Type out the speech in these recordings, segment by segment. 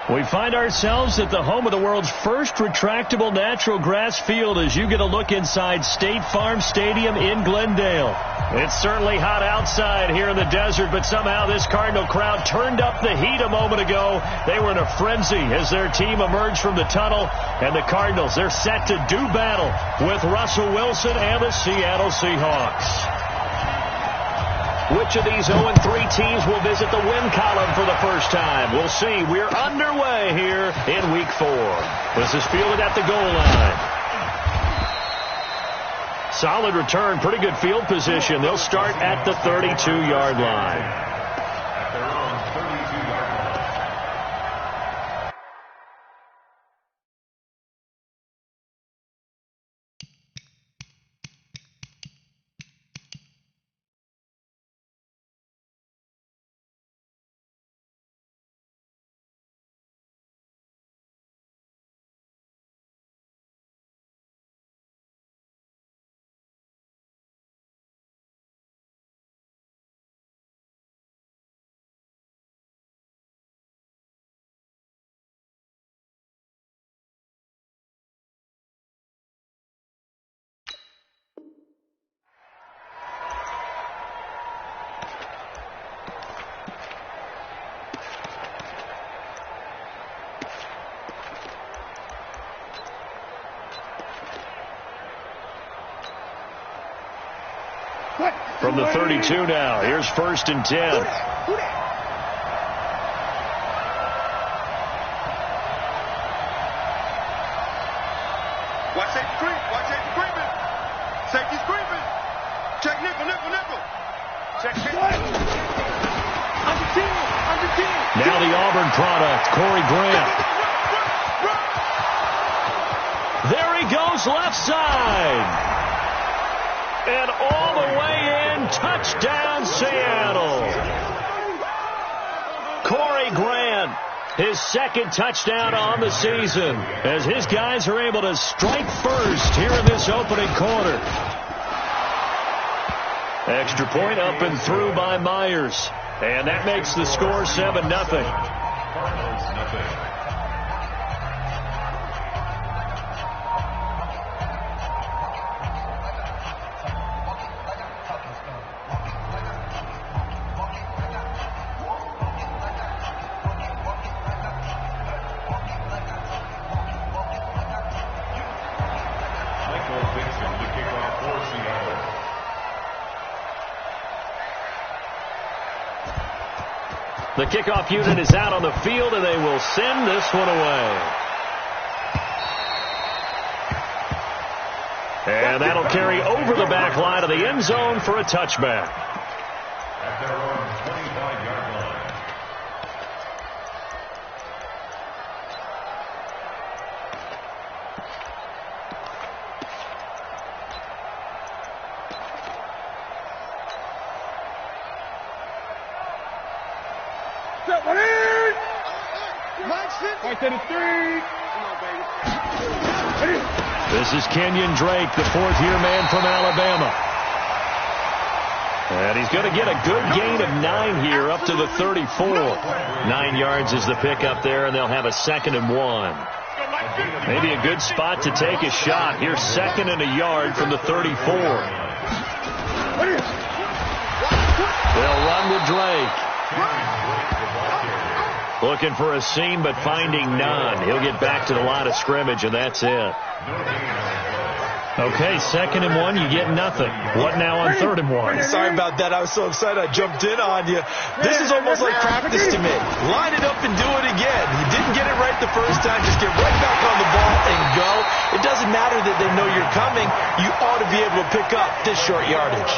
We find ourselves at the home of the world's first retractable natural grass field as you get a look inside State Farm Stadium in Glendale. It's certainly hot outside here in the desert, but somehow this Cardinal crowd turned up the heat a moment ago. They were in a frenzy as their team emerged from the tunnel, and the Cardinals, they're set to do battle with Russell Wilson and the Seattle Seahawks. Which of these 0-3 teams will visit the win column for the first time? We'll see. We're underway here in Week 4. This is fielded at the goal line. Solid return, pretty good field position. They'll start at the 32-yard line. From the 32 now, here's 1st and 10. Watch safety creep. Watch safety creeping. Safety's creeping. Check nickel. Check nickel. Under 10. Now the Auburn product, Corey Grant. There he goes, left side. And all the way in, touchdown Seattle. Corey Grant, his 2nd touchdown on the season, as his guys are able to strike first here in this opening quarter. Extra point up and through by Myers. And that makes the score 7-0. The kickoff unit is out on the field, and they will send this one away. And that'll carry over the back line of the end zone for a touchback. At their own 25-yard line. This is Kenyon Drake, the 4th-year man from Alabama. And he's going to get a good gain of 9 here up to the 34. 9 yards is the pickup there, and they'll have a 2nd and 1. Maybe a good spot to take a shot. Here's 2nd and a yard from the 34. They'll run with Drake. Looking for a seam, but finding none. He'll get back to the line of scrimmage, and that's it. Okay, 2nd and 1, you get nothing. What now on 3rd and 1? Sorry about that. I was so excited I jumped in on you. This is almost like practice to me. Line it up and do it again. You didn't get it right the first time. Just get right back on the ball and go. It doesn't matter that they know you're coming. You ought to be able to pick up this short yardage.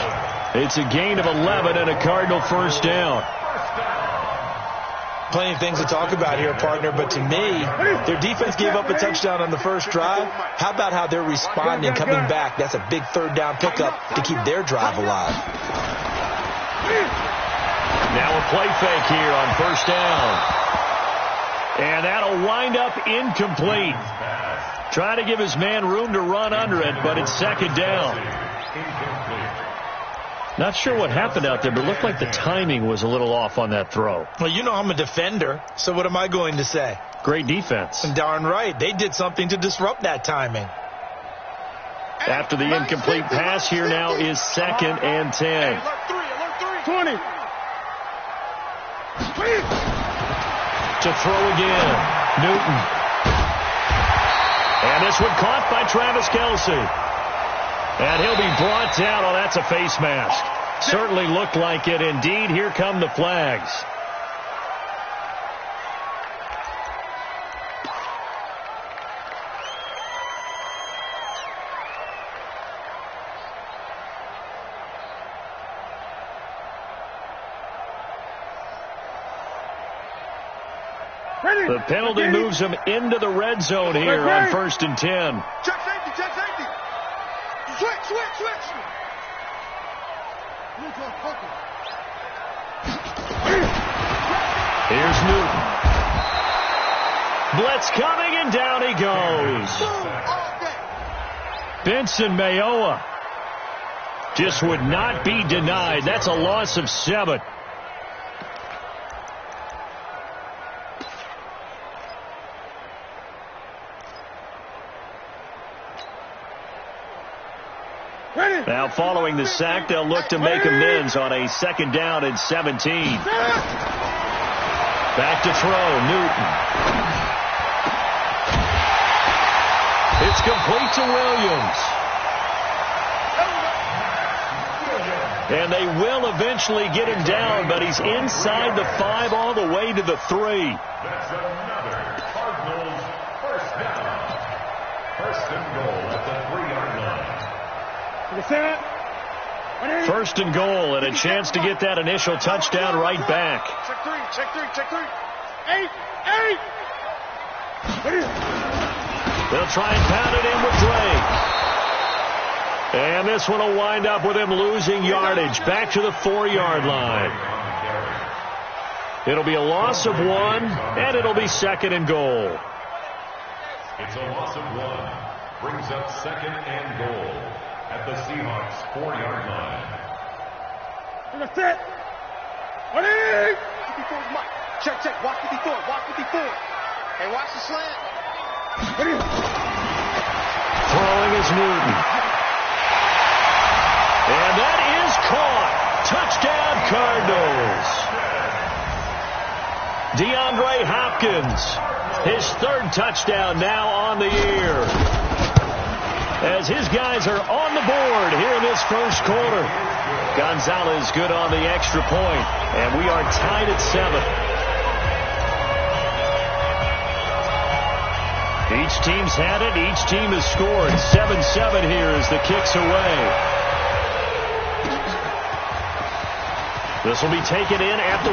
It's a gain of 11 and a Cardinal 1st down. Plenty of things to talk about here, partner, but to me, their defense gave up a touchdown on the first drive. How about how they're responding, coming back? That's a big 3rd down pickup to keep their drive alive. Now a play fake here on 1st down. And that'll wind up incomplete. Trying to give his man room to run under it, but it's 2nd down. Not sure what happened out there, but it looked like the timing was a little off on that throw. Well, you know I'm a defender, so what am I going to say? Great defense. Darn right. They did something to disrupt that timing. After the incomplete pass, here now is 2nd and 10. Alert 3, 20. To throw again, Newton. And this one caught by Travis Kelce. And he'll be brought down. Oh, that's a face mask. Certainly looked like it. Indeed, here come the flags. The penalty moves him into the red zone here on 1st and 10. Check safety, check safety. Switch. Here's Newton. Blitz coming, and down he goes. Benson Mayowa just would not be denied. That's a loss of 7. Now following the sack, they'll look to make amends on a 2nd down and 17. Back to throw, Newton. It's complete to Williams. And they will eventually get him down, but he's inside the 5 all the way to the 3. That's another Cardinals first down. 1st and goal at the 3-yard line. 1st and goal, and a chance to get that initial touchdown right back. Check three. 8. They'll try and pound it in with Drake. And this one will wind up with him losing yardage back to the 4-yard line. It'll be a loss of 1, and it'll be 2nd and goal. It's a loss of 1. Brings up 2nd and goal at the Seahawks 4-yard line. Set. Check. Watch 54. Hey, watch the slant. Throwing is Newton. And that is caught. Touchdown, Cardinals. DeAndre Hopkins, his 3rd touchdown now on the year. As his guys are on the board here in this 1st quarter. Gonzalez good on the extra point, and we are tied at 7. Each team's had it. Each team has scored. 7-7 here as the kick's away. This will be taken in at the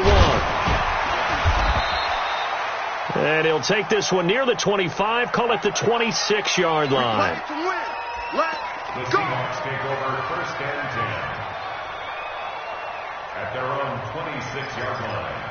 1. And he'll take this one near the 25, call it the 26-yard line. The Seahawks take over 1st and 10 at their own 26-yard line.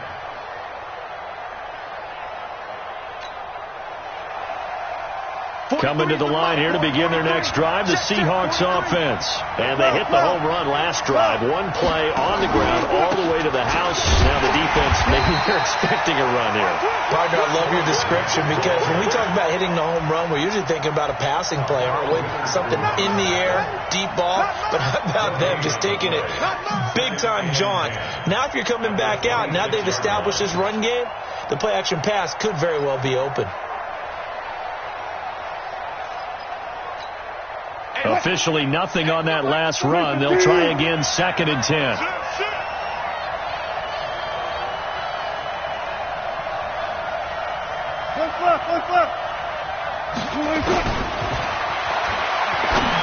Coming to the line here to begin their next drive, the Seahawks offense. And they hit the home run last drive. 1 play on the ground all the way to the house. Now the defense, maybe they're expecting a run here. Partner, I love your description because when we talk about hitting the home run, we're usually thinking about a passing play, aren't we? Something in the air, deep ball. But how about them just taking it big-time jaunt? Now if you're coming back out, now they've established this run game, the play-action pass could very well be open. Officially nothing on that last run. They'll try again, 2nd and 10.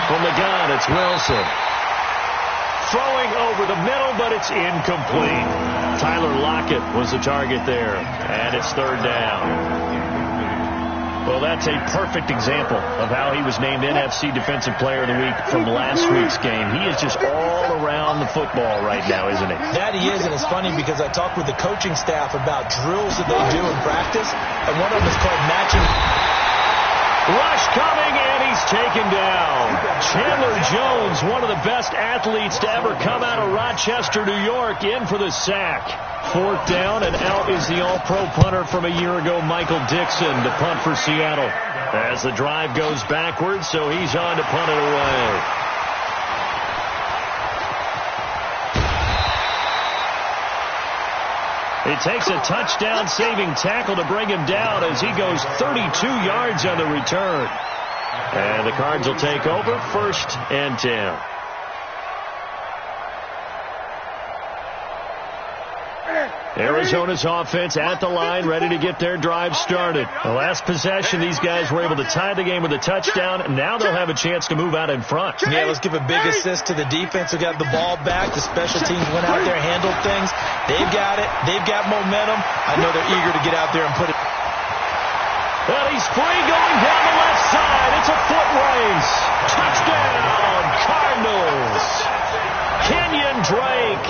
From the gun, it's Wilson. Throwing over the middle, but it's incomplete. Tyler Lockett was the target there, and it's 3rd down. Well, that's a perfect example of how he was named NFC Defensive Player of the Week from last week's game. He is just all around the football right now, isn't he? That he is, and it's funny because I talked with the coaching staff about drills that they do in practice, and one of them is called matching. Rush coming, and he's is taken down. Chandler Jones, one of the best athletes to ever come out of Rochester, New York, in for the sack. 4th down, and out is the all-pro punter from a year ago, Michael Dixon, to punt for Seattle. As the drive goes backwards, so he's on to punt it away. It takes a touchdown-saving tackle to bring him down as he goes 32 yards on the return. And the Cards will take over, 1st and 10. Arizona's offense at the line, ready to get their drive started. The last possession, these guys were able to tie the game with a touchdown. Now they'll have a chance to move out in front. Yeah, let's give a big assist to the defense who got the ball back. The special teams went out there, handled things. They've got it. They've got momentum. I know they're eager to get out there and put it. Well, he's free going down the left side. It's a foot race. Touchdown, Cardinals. Kenyon Drake,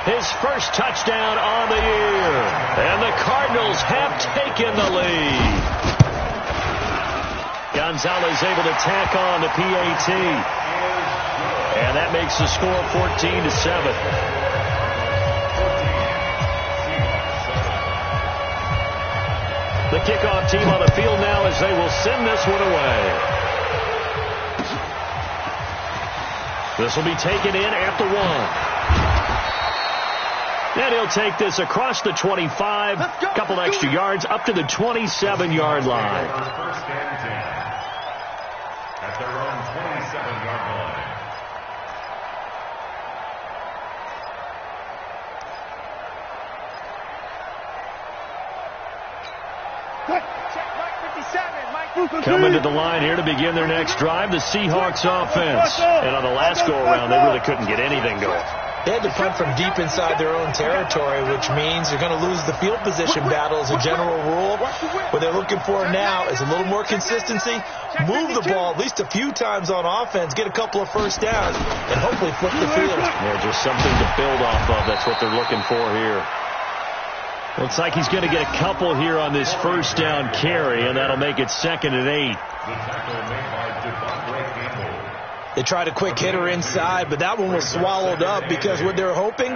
his first touchdown on the year. And the Cardinals have taken the lead. Gonzalez able to tack on the PAT. And that makes the score 14-7. The kickoff team on the field now as they will send this one away. This will be taken in at the 1. And he'll take this across the 25, a couple extra yards, up to the 27-yard line. First and 10 at their own 27-yard line. Coming to the line here to begin their next drive, the Seahawks offense. And on the last go-around, they really couldn't get anything going. They had to punt from deep inside their own territory, which means they're going to lose the field position battle as a general rule. What they're looking for now is a little more consistency, move the ball at least a few times on offense, get a couple of first downs, and hopefully flip the field. Yeah, just something to build off of. That's what they're looking for here. Looks like he's going to get a couple here on this first down carry, and that'll make it 2nd and 8. They tried a quick hitter inside, but that one was swallowed up because what they're hoping,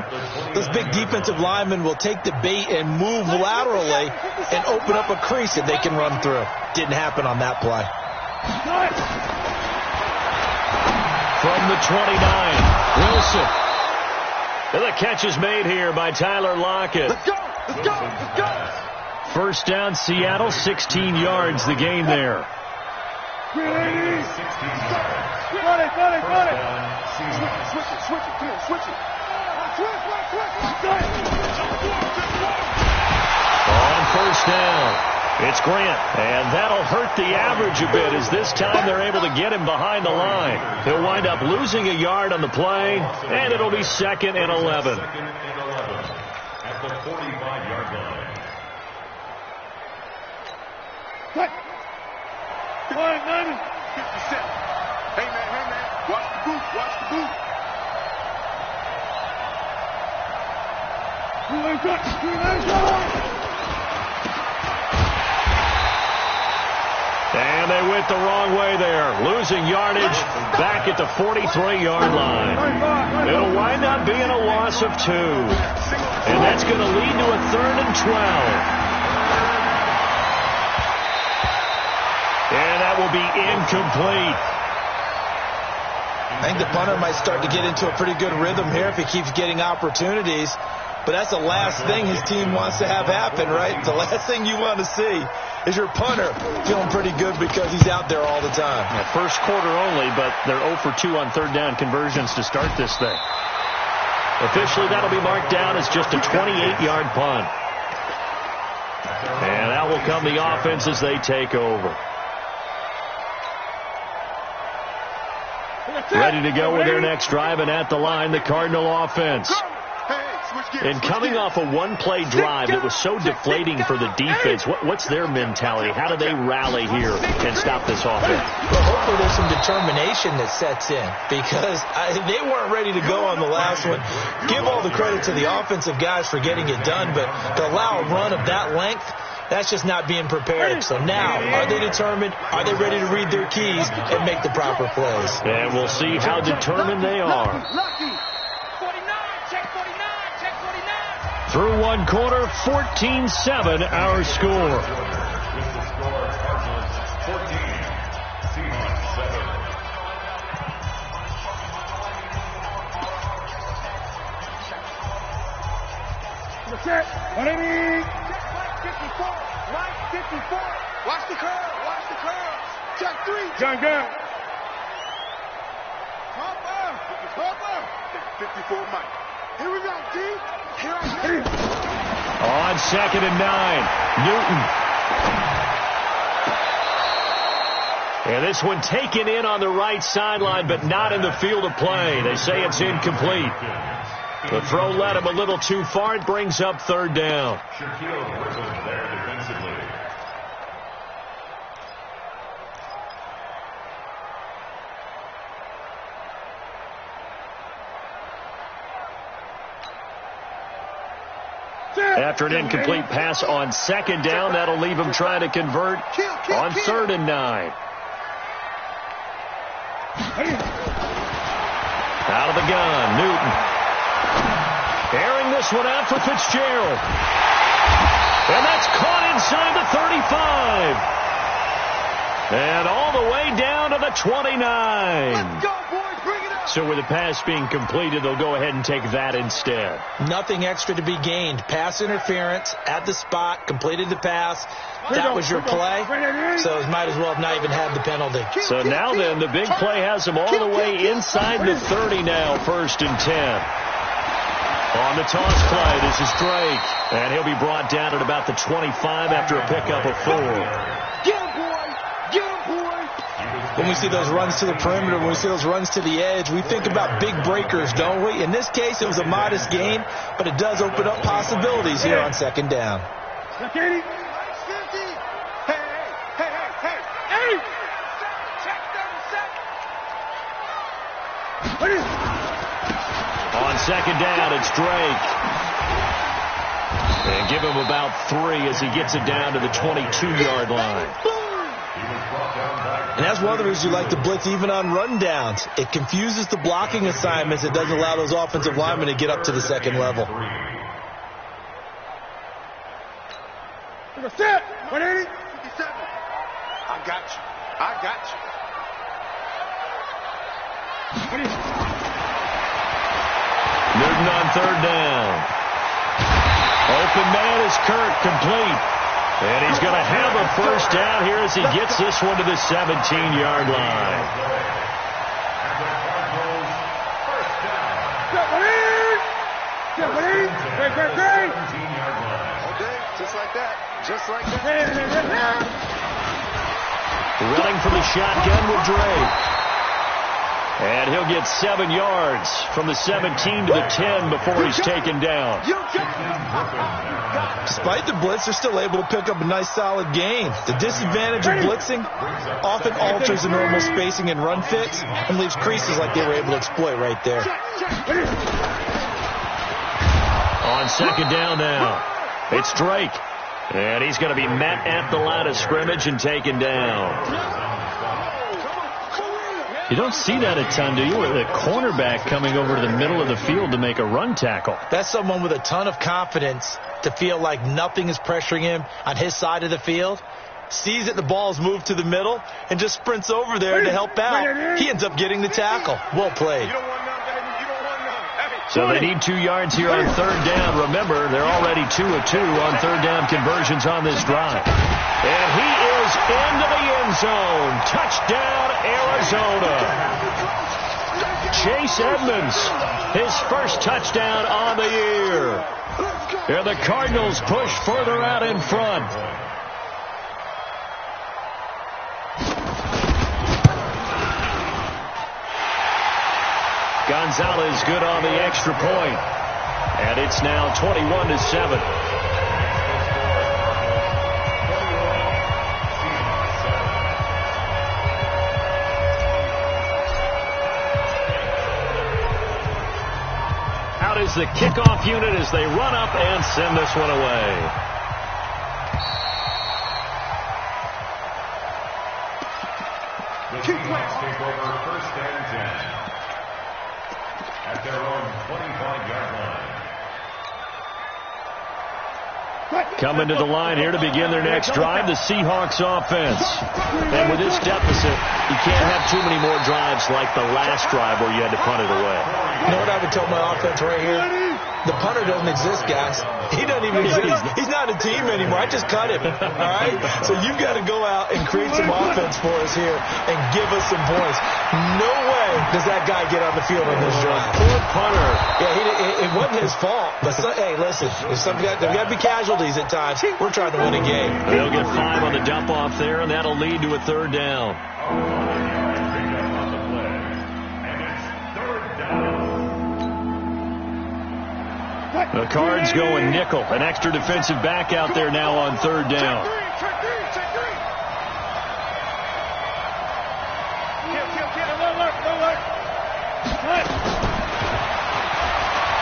those big defensive linemen will take the bait and move laterally and open up a crease that they can run through. Didn't happen on that play. From the 29, Wilson. And the catch is made here by Tyler Lockett. Let's go! Let's go! Let's go! First down, Seattle, 16 yards the gain there. Run it! Run it! Switch it! Switch it! On first down, it's Grant. And that'll hurt the average a bit as this time they're able to get him behind the line. He'll wind up losing a yard on the play, and it'll be 2nd and 11. At the 45-yard line. What? Come on, 90. 57. Hey, man. Watch the boot. And they went the wrong way there, losing yardage back at the 43-yard line. It'll wind up being a loss of 2. And that's going to lead to a 3rd and 12. And that will be incomplete. I think the punter might start to get into a pretty good rhythm here if he keeps getting opportunities. But that's the last thing his team wants to have happen, right? The last thing you want to see is your punter feeling pretty good because he's out there all the time. Yeah, first quarter only, but they're 0 for 2 on 3rd down conversions to start this thing. Officially, that'll be marked down as just a 28-yard punt. And that will come the offense as they take over. Ready to go with their next drive, and at the line, the Cardinal offense. And coming off a one-play drive that was so deflating for the defense, what's their mentality? How do they rally here and stop this offense? Well, hopefully there's some determination that sets in because they weren't ready to go on the last one. Give all the credit to the offensive guys for getting it done, but to allow a run of that length That's just not being prepared. So now, are they determined? Are they ready to read their keys and make the proper plays? And we'll see how determined they are. Through one quarter, 14-7 our score. Check. 54. Right 54. Watch the curve. Watch the curve. Check 3. John Gunn. Hopper. 54 Mike. Here we go, D. Here I go. On 2nd and 9, Newton. And this one taken in on the right sideline, but not in the field of play. They say it's incomplete. The throw led him a little too far. It brings up 3rd down. Shaquille Griffin there defensively. After an incomplete pass on 2nd down, that'll leave him trying to convert on 3rd and 9. Out of the gun, Newton. Airing this one out for Fitzgerald. And that's caught inside the 35. And all the way down to the 29. Let's go, boys. Bring it up. So with the pass being completed, they'll go ahead and take that instead. Nothing extra to be gained. Pass interference at the spot, completed the pass. That was your play, so it might as well have not even had the penalty. So now then, the big play has him all the way inside the 30 now, 1st and 10. On the toss play, this is Drake. And he'll be brought down at about the 25 after a pickup of 4. Get him, boy. Get him, boy. When we see those runs to the perimeter, when we see those runs to the edge, we think about big breakers, don't we? In this case, it was a modest gain, but it does open up possibilities here on 2nd down. Hey. On 2nd down, it's Drake. And give him about 3 as he gets it down to the 22-yard line. And that's one of the reasons you like to blitz even on rundowns. It confuses the blocking assignments. It doesn't allow those offensive linemen to get up to the 2nd level. Set. 180. 57. I got you. Newton on 3rd down. Open man is Kirk, complete. And he's going to have a 1st down here as he gets this one to the 17-yard line. Okay, just like that. Running from the shotgun with Drake. And he'll get 7 yards from the 17 to the 10 before he's taken down. Despite the blitz, they're still able to pick up a nice solid gain. The disadvantage of blitzing often alters the normal spacing and run fits and leaves creases like they were able to exploit right there. On 2nd down now, it's Drake. And he's going to be met at the line of scrimmage and taken down. You don't see that a ton, do you? With a cornerback coming over to the middle of the field to make a run tackle. That's someone with a ton of confidence to feel like nothing is pressuring him on his side of the field. Sees that the ball's moved to the middle and just sprints over there to help out. He ends up getting the tackle. Well played. So they need 2 yards here on 3rd down. Remember, they're already 2 of 2 on 3rd down conversions on this drive. And he is into the end zone. Touchdown, Arizona. Chase Edmonds, his 1st touchdown on the year. And the Cardinals push further out in front. Gonzalez good on the extra point. And it's now 21-7. Out is the kickoff unit as they run up and send this one away. The Seahawks take over 1st and 10 at their own 25-yard line. Coming to the line here to begin their next drive, the Seahawks offense. And with this deficit, you can't have too many more drives like the last drive where you had to punt it away. You know what I would tell my offense right here? The punter doesn't exist, guys. He doesn't even exist. He's not a team anymore. I just cut him. All right? So you've got to go out and create some offense for us here and give us some points. No way does that guy get on the field on this drive. Poor punter. Yeah, it wasn't his fault. But hey, listen, there's got to be casualties at times. We're trying to win a game. They'll get 5 on the dump off there, and that'll lead to a 3rd down. The Cards going nickel. An extra defensive back out there now on 3rd down.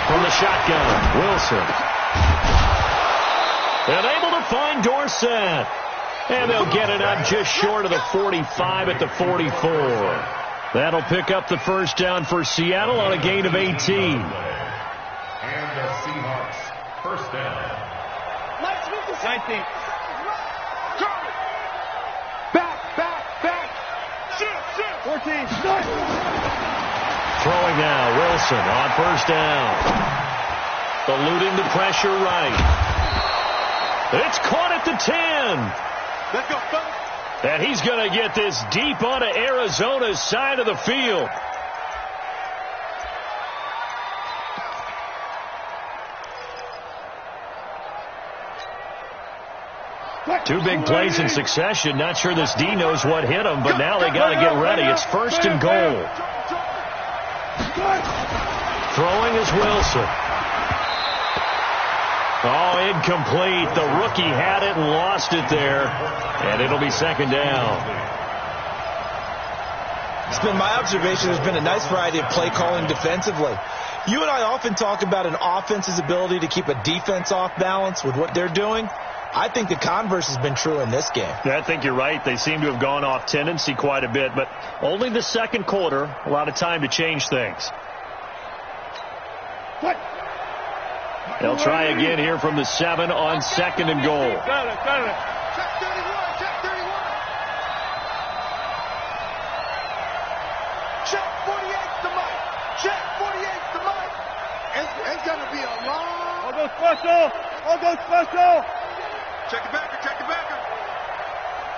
From the shotgun, Wilson. And able to find Dorsett. And they'll get it up just short of the 45 at the 44. That'll pick up the 1st down for Seattle on a gain of 18. And the Seahawks 1st down. 19. Back. Shift. 14. Throwing now, Wilson on 1st down. Eluding the pressure right. It's caught at the 10. Let's go, fellas. And he's going to get this deep onto Arizona's side of the field. Two big plays in succession. Not sure this D knows what hit him, but now they got to get ready. It's 1st and goal. Throwing is Wilson. Oh, incomplete. The rookie had it and lost it there. And it'll be 2nd down. It's been my observation there's been a nice variety of play calling defensively. You and I often talk about an offense's ability to keep a defense off balance with what they're doing. I think the converse has been true in this game. Yeah, I think you're right. They seem to have gone off tendency quite a bit, but only the 2nd quarter. A lot of time to change things. They'll try again here from the 7 on 2nd and goal. Got it. Check 31. Check 48 to Mike. Check 48 to Mike. It's going to be a long. I'll go special. Check the backer.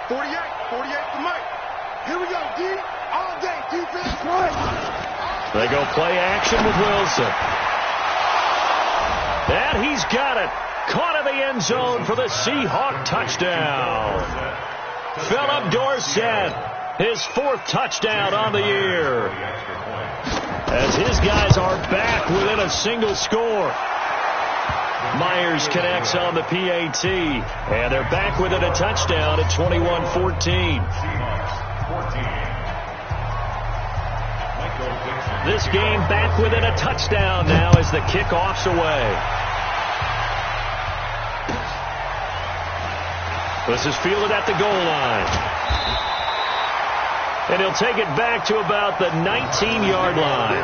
48 to Mike. Here we go, D. All day, defense. They go play action with Wilson. And he's got it. Caught in the end zone for the Seahawk touchdown. Philip Dorsett, his 4th touchdown on the year. As his guys are back within a single score. Myers connects on the PAT. And they're back within a touchdown at 21-14. This game back within a touchdown now as the kickoff's away. This is fielded at the goal line. And he'll take it back to about the 19-yard line.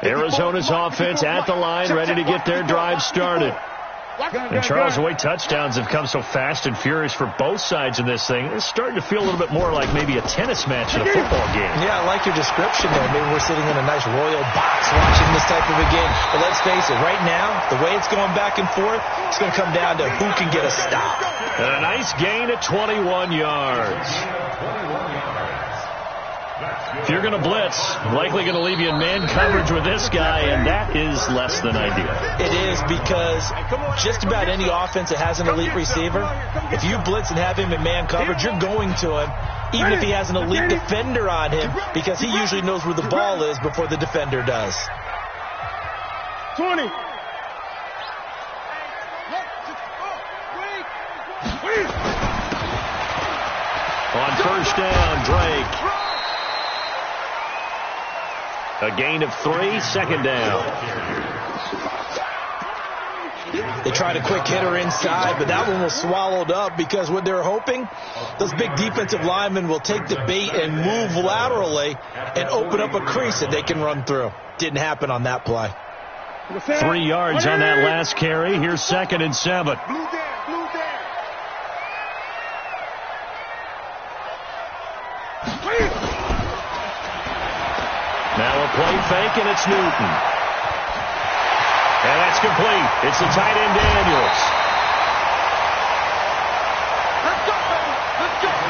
Arizona's offense at the line, ready to get their drive started. And Charles, the way touchdowns have come so fast and furious for both sides of this thing, it's starting to feel a little bit more like maybe a tennis match in a football game. Yeah, I like your description there. Maybe we're sitting in a nice royal box watching this type of a game. But let's face it, right now, the way it's going back and forth, it's going to come down to who can get a stop. And a nice gain at 21 yards. If you're going to blitz, likely going to leave you in man coverage with this guy, and that is less than ideal. It is, because just about any offense that has an elite receiver, if you blitz and have him in man coverage, you're going to him, even if he has an elite defender on him, because he usually knows where the ball is before the defender does. 20. On first down, Drake. A gain of 3, second down. They tried a quick hitter inside, but that one was swallowed up because what they're hoping, those big defensive linemen will take the bait and move laterally and open up a crease that they can run through. Didn't happen on that play. 3 yards on that last carry. Here's 2nd and 7. Now a play fake, and it's Newton. And that's complete. It's the tight end, Daniels.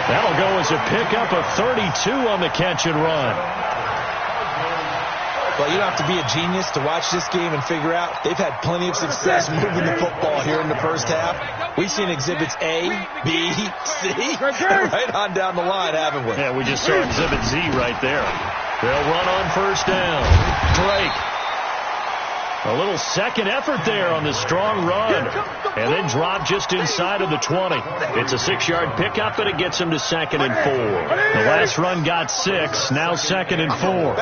That'll go as a pickup of 32 on the catch and run. Well, you don't have to be a genius to watch this game and figure out they've had plenty of success moving the football here in the first half. We've seen exhibits A, B, C, and right on down the line, haven't we? Yeah, we just saw exhibit Z right there. They'll run on first down. Drake. A little second effort there on the strong run. And then drop just inside of the 20. It's a 6-yard pickup, and it gets him to 2nd and 4. The last run got 6. Now 2nd and 4.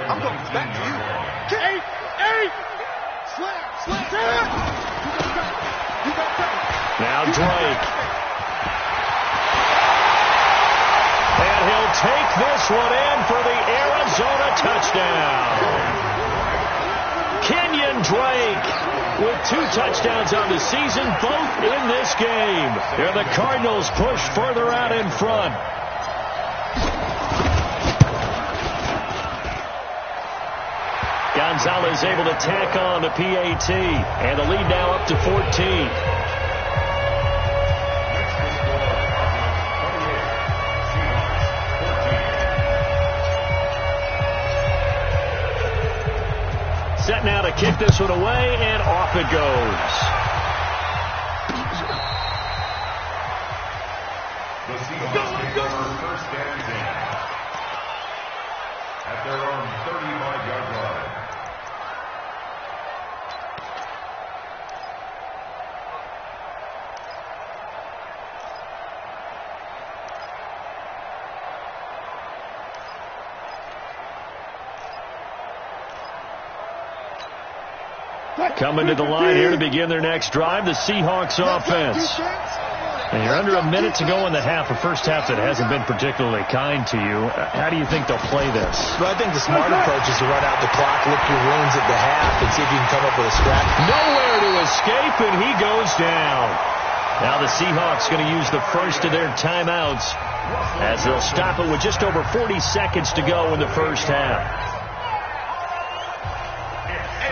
I'm going back to you. 8. Slam. Now Drake. And he'll take this one in for the Arizona touchdown. Kenyon Drake with 2 touchdowns on the season, both in this game. And the Cardinals push further out in front. Gonzalez able to tack on the PAT, and the lead now up to 14. Set now to kick this one away, and off it goes. The Seahawks take over first and 10 at their own 35-yard line. Coming to the line here to begin their next drive, the Seahawks offense. And you're under a minute to go in the half, a first half that hasn't been particularly kind to you. How do you think they'll play this? Well, I think the smart approach is to run out the clock, lick your wounds at the half, and see if you can come up with a scrap. Nowhere to escape, and he goes down. Now the Seahawks going to use the first of their timeouts as they'll stop it with just over 40 seconds to go in the first half.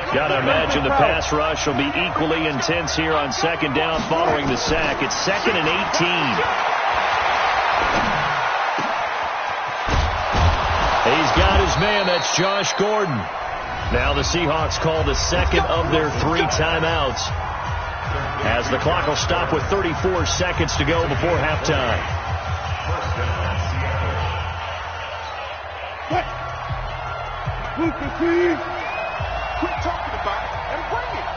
Got to imagine the pass rush will be equally intense here on second down following the sack. It's 2nd and 18. He's got his man. That's Josh Gordon. Now the Seahawks call the second of their 3 timeouts as the clock will stop with 34 seconds to go before halftime. Quit talking about it and bring it.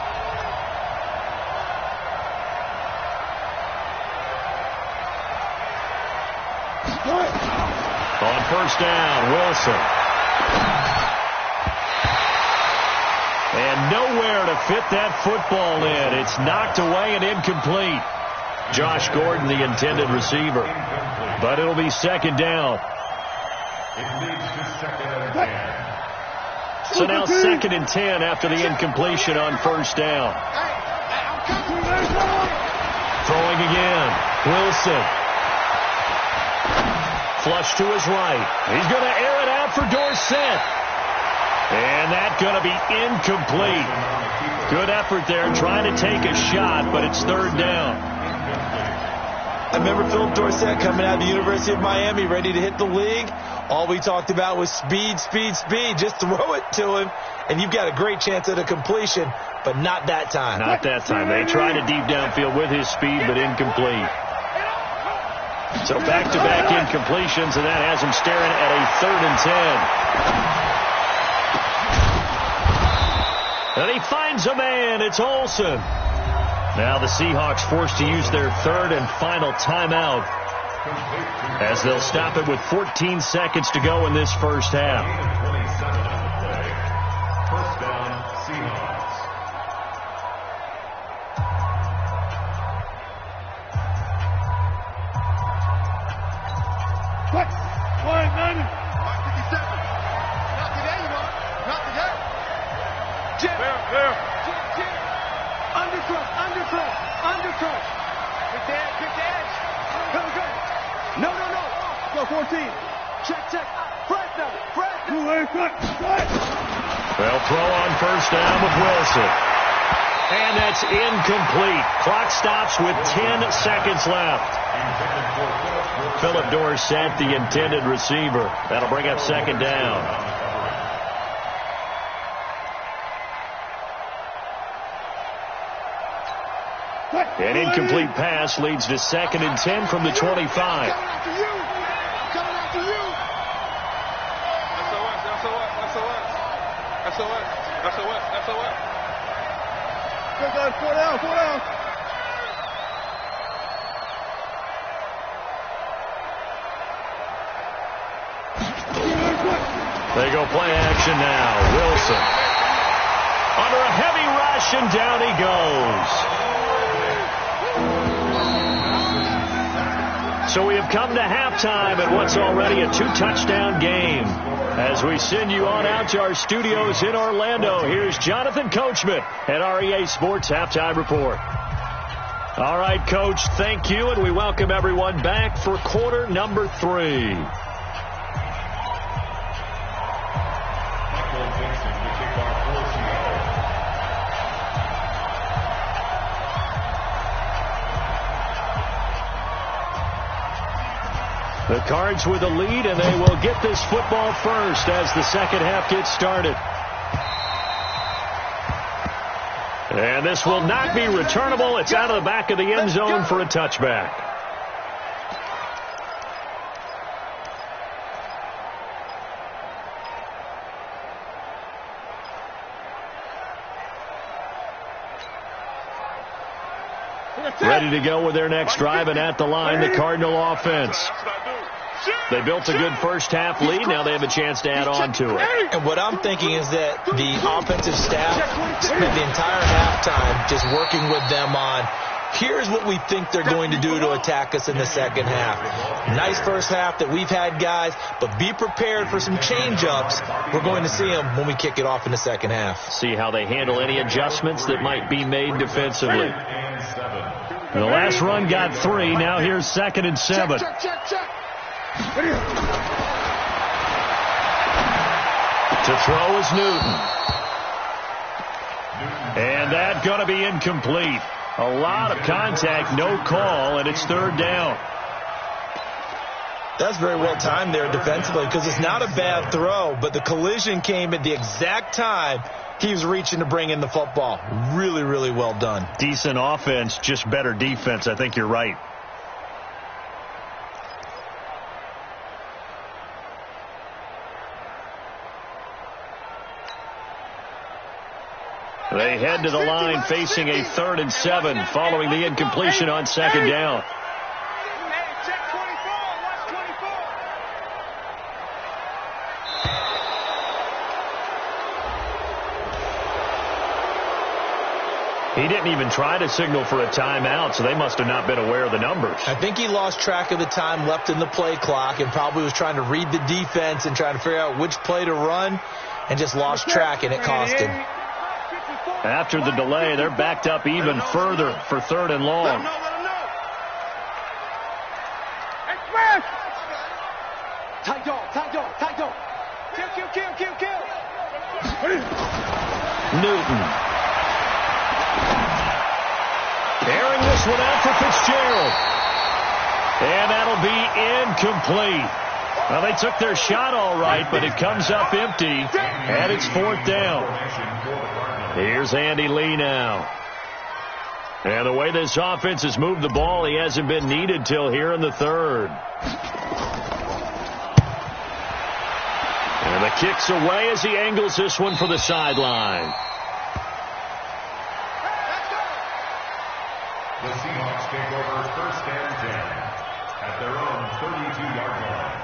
On first down, Wilson. And nowhere to fit that football in. It's knocked away and incomplete. Josh Gordon, the intended receiver. But it'll be second down. It leads to 2nd and 10. So now 2nd and 10 after the incompletion on first down. Throwing again. Wilson. Flush to his right. He's going to air it out for Dorsett. And that's going to be incomplete. Good effort there trying to take a shot, but it's 3rd down. I remember Philip Dorsett coming out of the University of Miami ready to hit the league. All we talked about was speed, speed, speed. Just throw it to him, and you've got a great chance at a completion, but not that time. Not that time. They tried a deep downfield with his speed, but incomplete. So back-to-back incompletions, and that has him staring at a 3rd and 10. And he finds a man. It's Olsen. Now the Seahawks forced to use their 3rd and final timeout as they'll stop it with 14 seconds to go in this first half. 27 on the play. First down, Seahawks. Quick! 190! 157! Not today, you want. Not today. Jim! There. Jim! Undercrush! Good dash! Go! No! Go 14! Check! Fresno! They'll throw on first down with Wilson. And that's incomplete. Clock stops with 10 seconds left. Philip Dorsett, the intended receiver. That'll bring up second down. An incomplete pass leads to 2nd and 10 from the 25. Coming after you! SOS. Go, guys, 4 down. They go play action now. Wilson under a heavy rush, and down he goes. So we have come to halftime at what's already a 2-touchdown game. As we send you on out to our studios in Orlando, here's Jonathan Coachman at REA Sports Halftime Report. All right, Coach, thank you, and we welcome everyone back for quarter number 3. The Cards with a lead, and they will get this football first as the second half gets started. And this will not be returnable. It's out of the back of the end zone for a touchback. Ready to go with their next drive, and at the line, the Cardinal offense. They built a good first half lead. Now they have a chance to add on to it. And what I'm thinking is that the offensive staff spent the entire halftime just working with them on, here's what we think they're going to do to attack us in the second half. Nice first half that we've had, guys, but be prepared for some change-ups. We're going to see them when we kick it off in the second half. See how they handle any adjustments that might be made defensively. The last run got 3. Now here's 2nd and 7. To throw is Newton. And that's going to be incomplete. A lot of contact, no call, and it's 3rd down. That's very well timed there defensively, because it's not a bad throw, but the collision came at the exact time he was reaching to bring in the football. Really, really well done. Decent offense, just better defense. I think you're right. They head to the line facing a 3rd and 7 following the incompletion on 2nd down. He didn't even try to signal for a timeout, so they must have not been aware of the numbers. I think he lost track of the time left in the play clock and probably was trying to read the defense and trying to figure out which play to run and just lost track, and it cost him. After the delay, they're backed up even further for 3rd and long. Tight dog. Kill. Newton. Airing this one out for Fitzgerald. And that'll be incomplete. Well, they took their shot all right, but it comes up empty, and it's 4th down. Here's Andy Lee now. And the way this offense has moved the ball, he hasn't been needed till here in the 3rd. And the kick's away as he angles this one for the sideline. The Seahawks take over 1st and 10 at their own 32-yard line.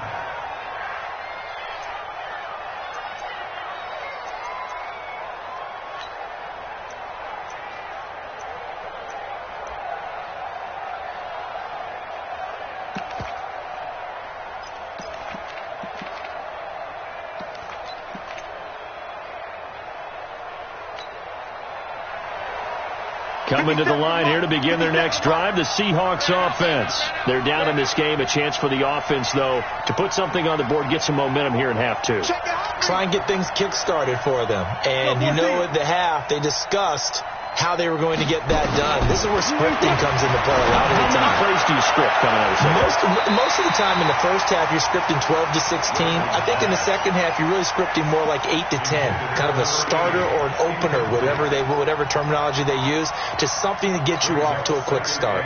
Coming to the line here to begin their next drive, the Seahawks offense. They're down in this game. A chance for the offense, though, to put something on the board, get some momentum here in half 2. Try and get things kick-started for them. And you know at the half, they discussed how they were going to get that done. This is where scripting comes into play a lot of the time. How many plays do you script coming out of the second? Most of the time in the first half, you're scripting 12 to 16. I think in the second half, you're really scripting more like 8 to 10. Kind of a starter or an opener, whatever terminology they use, to something to get you off to a quick start.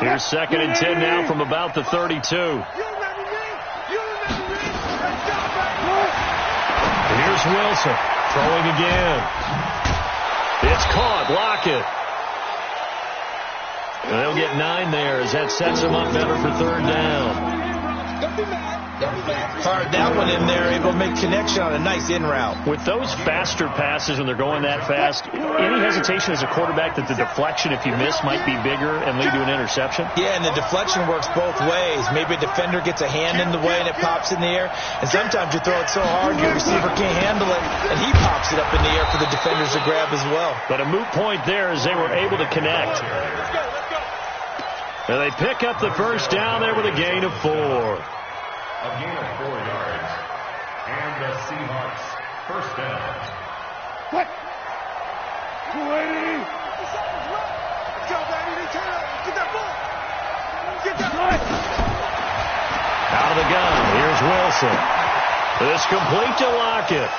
Here's 2nd and 10 now from about the 32. Here's Wilson throwing again. It's caught. Lockett. And they'll get 9 there as that sets them up better for 3rd down. Fired that one in there, able to make connection on a nice in route. With those faster passes and they're going that fast, any hesitation as a quarterback that the deflection, if you miss, might be bigger and lead to an interception? Yeah, and the deflection works both ways. Maybe a defender gets a hand in the way and it pops in the air. And sometimes you throw it so hard your receiver can't handle it, and he pops it up in the air for the defenders to grab as well. But a moot point there as they were able to connect. And they pick up the 1st down there with a gain of 4. A gain of 4 yards. And the Seahawks 1st down. What? 280. Let's go, baby. Get that ball. Get that ball. Out of the gun. Here's Wilson. This complete to Lockett.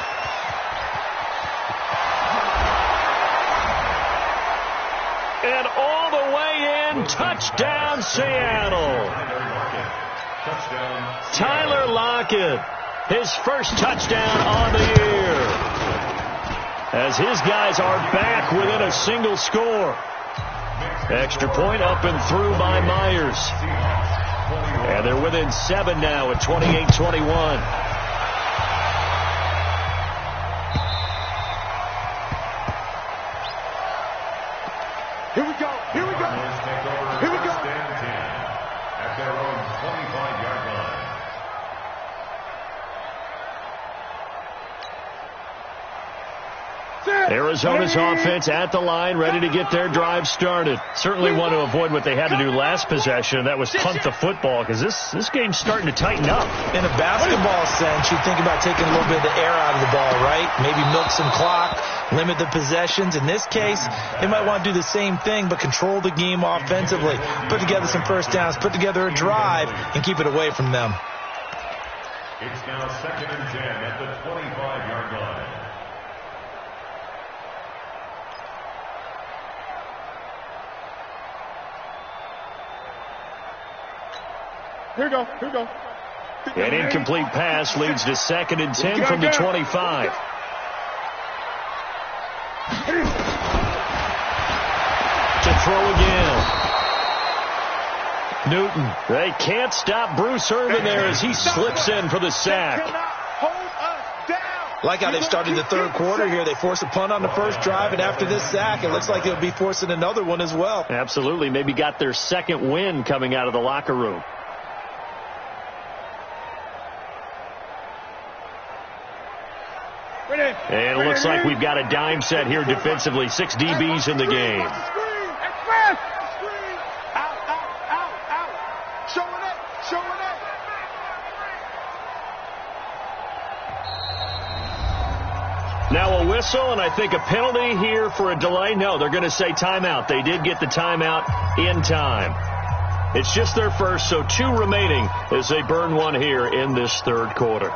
And all the way in. Touchdown, Seattle. Tyler Lockett, his first touchdown on the year. As his guys are back within a single score. Extra point up and through by Myers. And they're within 7 now at 28-21. Here we go. Here we go. Here we go. At their own 25-yard line. Arizona's offense at the line, ready to get their drive started. Certainly want to avoid what they had to do last possession, and that was punt the football, because this game's starting to tighten up. In a basketball sense, you think about taking a little bit of the air out of the ball, right? Maybe milk some clock, limit the possessions. In this case, they might want to do the same thing, but control the game offensively. Put together some first downs, put together a drive, and keep it away from them. It's now 2nd and 10 at the 25-yard line. Here we go. Here we go. An incomplete pass leads to 2nd and 10 from the 25. To throw again. Newton. They can't stop Bruce Irvin there as he slips in for the sack. Like how they've started the 3rd quarter here. They force a punt on the first drive, and after this sack, it looks like they'll be forcing another one as well. Absolutely. Maybe got their 2nd win coming out of the locker room. And it looks like we've got a dime set here defensively. 6 DBs in the game. Now a whistle, and I think a penalty here for a delay. No, they're going to say timeout. They did get the timeout in time. It's just their first, so 2 remaining as they burn one here in this third quarter.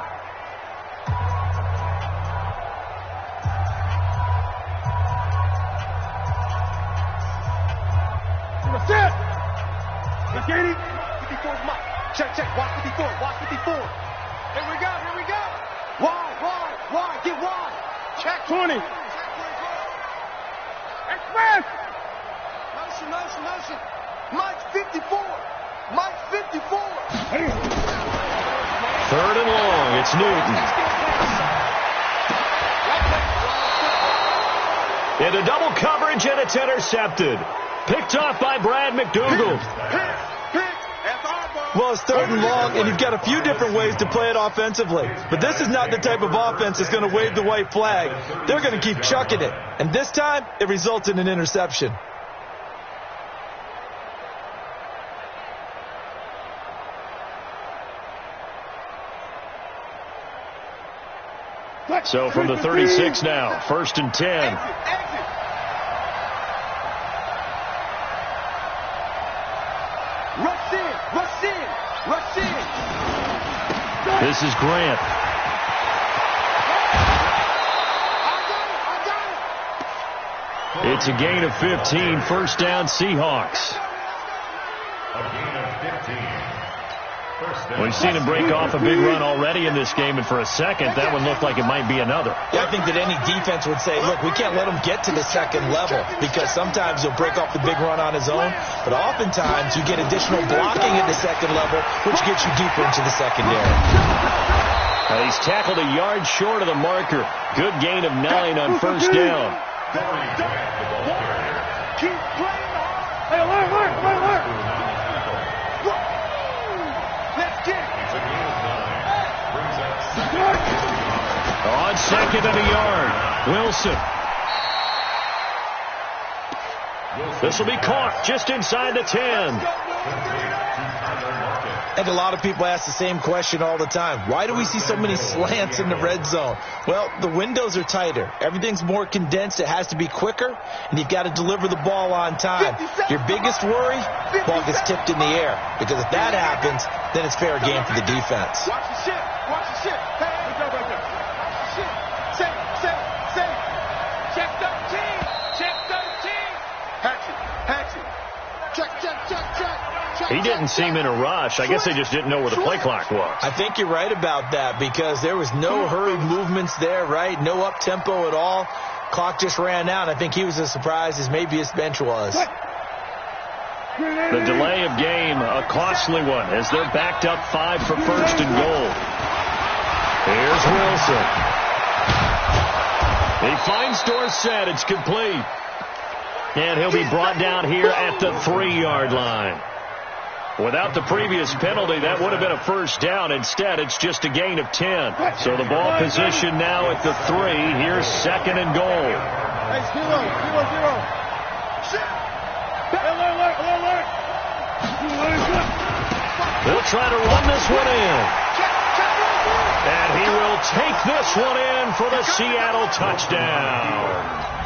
That's it. Let's get it. 54's Mike. Check. Watch 54. Watch 54. Here we go. Wide. Get wide. Check 20. Express. Motion. Mike 54. Third and long. It's Newton. Into double coverage, and it's intercepted. Picked off by Brad McDougal. Well, it's third and long, and you've got a few different ways to play it offensively. But this is not the type of offense that's going to wave the white flag. They're going to keep chucking it. And this time, it results in an interception. So from the 36 now, 1st and 10. Rush in. This is Grant. It's a gain of 15. First down, Seahawks. A gain of 15. We've seen him break off a big run already in this game, and for a second, that one looked like it might be another. Yeah, I think that any defense would say, look, we can't let him get to the second level, because sometimes he'll break off the big run on his own, but oftentimes you get additional blocking at the second level, which gets you deeper into the secondary. He's tackled a yard short of the marker. Good gain of 9 on first down. Keep playing hard. Hey, alert. On second and a yard, Wilson. This will be caught just inside the 10. And a lot of people ask the same question all the time. Why do we see so many slants in the red zone? Well, the windows are tighter. Everything's more condensed. It has to be quicker, and you've got to deliver the ball on time. Your biggest worry, ball gets tipped in the air. Because if that happens, then it's fair game for the defense. Watch the shit. Hey, good job right there. Shit. Safe. Check 13. Hatchet. Check. He didn't seem in a rush. I guess they just didn't know where the play clock was. I think you're right about that, because there was no hurried movements there, right? No up-tempo at all. Clock just ran out. I think he was as surprised as maybe his bench was. The delay of game, a costly one, as they're backed up 5 for first and goal. Here's Wilson. He finds Dorsett. It's complete. And he'll be brought down here at the 3-yard line. Without the previous penalty, that would have been a first down. Instead, it's just a gain of 10. So the ball position now at the 3. Here's second and goal. Hey, 0. Alert. He'll try to run this one in. And he will take this one in for the Seattle touchdown.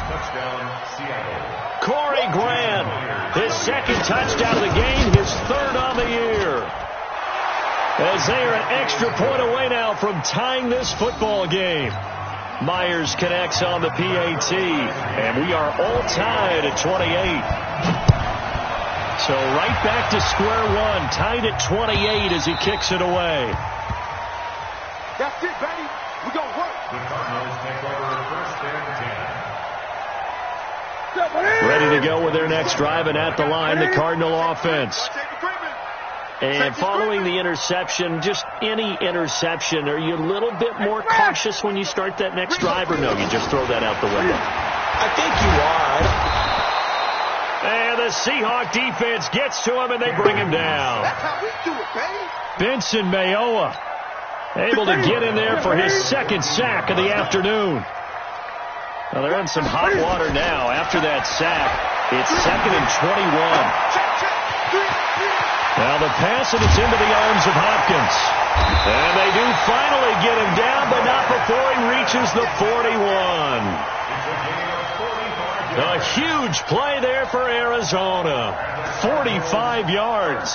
Touchdown, Seattle. Corey Grant, his second touchdown of the game, his third on the year. As they are an extra point away now from tying this football game. Myers connects on the PAT, and we are all tied at 28. So right back to square one, tied at 28 as he kicks it away. That's it, baby. We're going to work. The Cardinals take over first and 10. Ready to go with their next drive, and at the line, the Cardinal offense. And following the interception, just any interception, are you a little bit more cautious when you start that next drive, or no, you just throw that out the window? I think you are. And the Seahawk defense gets to him, and they bring him down. That's how we do it, baby. Benson Mayowa able to get in there for his second sack of the afternoon. Well, they're in some hot water now. After that sack, it's second and 21. Now the pass, and it's into the arms of Hopkins. And they do finally get him down, but not before he reaches reaches the 41. A huge play there for Arizona. 45 yards.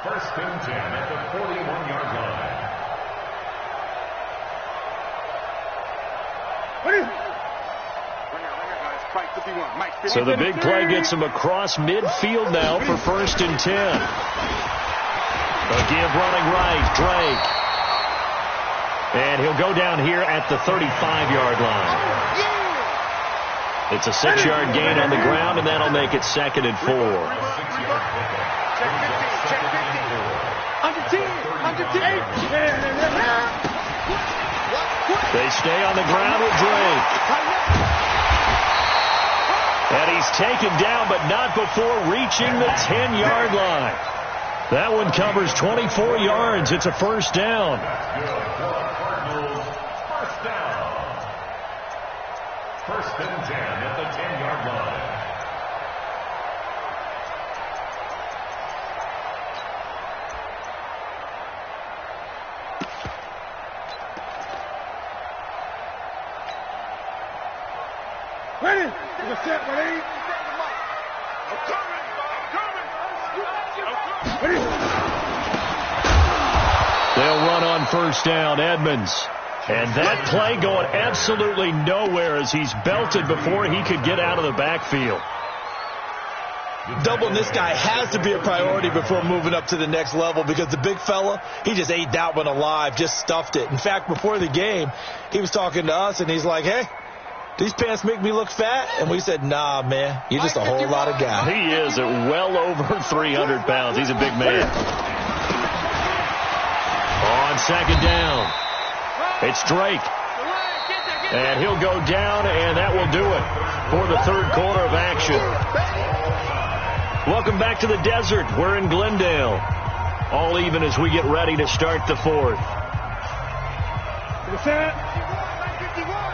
First and 10 at the 41-yard line. So the big play gets him across midfield now for first and 10. A give running right, Drake. And he'll go down here at the 35-yard line. It's a 6-yard gain on the ground, and that'll make it 2nd and 4. They stay on the ground with Drake. And he's taken down, but not before reaching the 10-yard line. That one covers 24 yards. It's a first down. First and 10 at the 10-yard line. Ready? Set, ready? They'll run on first down, Edmonds. And that play going absolutely nowhere as he's belted before he could get out of the backfield. Doubling this guy has to be a priority before moving up to the next level because the big fella, he just ate that one alive, just stuffed it. In fact, before the game, he was talking to us, and he's like, hey, these pants make me look fat? And we said, nah, man, you're just a whole lot of guy. He is at well over 300 pounds. He's a big man. On second down, it's Drake. And he'll go down, and that will do it for the third quarter of action. Welcome back to the desert. We're in Glendale. All even as we get ready to start the fourth.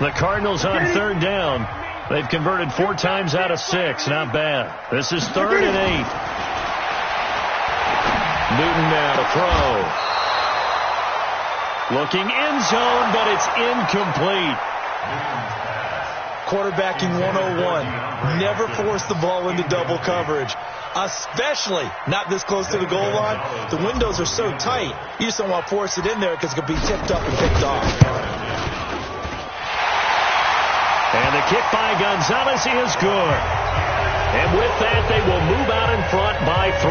The Cardinals on third down. They've converted 4 times out of 6. Not bad. This is 3rd and 8. Newton now to throw. Looking end zone, but it's incomplete. Quarterbacking 101. Never force the ball into double coverage, especially not this close to the goal line. The windows are so tight, you just don't want to force it in there because it could be tipped up and picked off. And the kick by Gonzalez is good. And with that, they will move out in front by 3.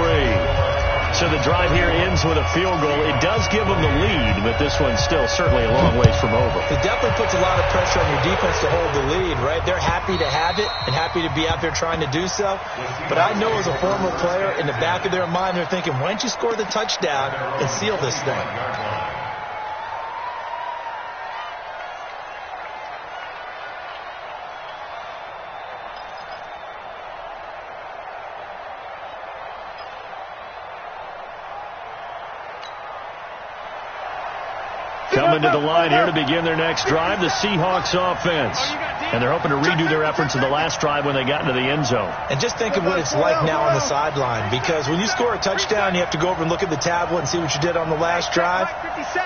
So the drive here ends with a field goal. It does give them the lead, but this one's still certainly a long ways from over. It definitely puts a lot of pressure on your defense to hold the lead, right? They're happy to have it and happy to be out there trying to do so. But I know as a former player, in the back of their mind, they're thinking, why don't you score the touchdown and seal this thing? Coming to the line here to begin their next drive, the Seahawks offense. And they're hoping to redo their efforts in the last drive when they got into the end zone. And just think of what it's like now on the sideline, because when you score a touchdown, you have to go over and look at the tablet and see what you did on the last drive.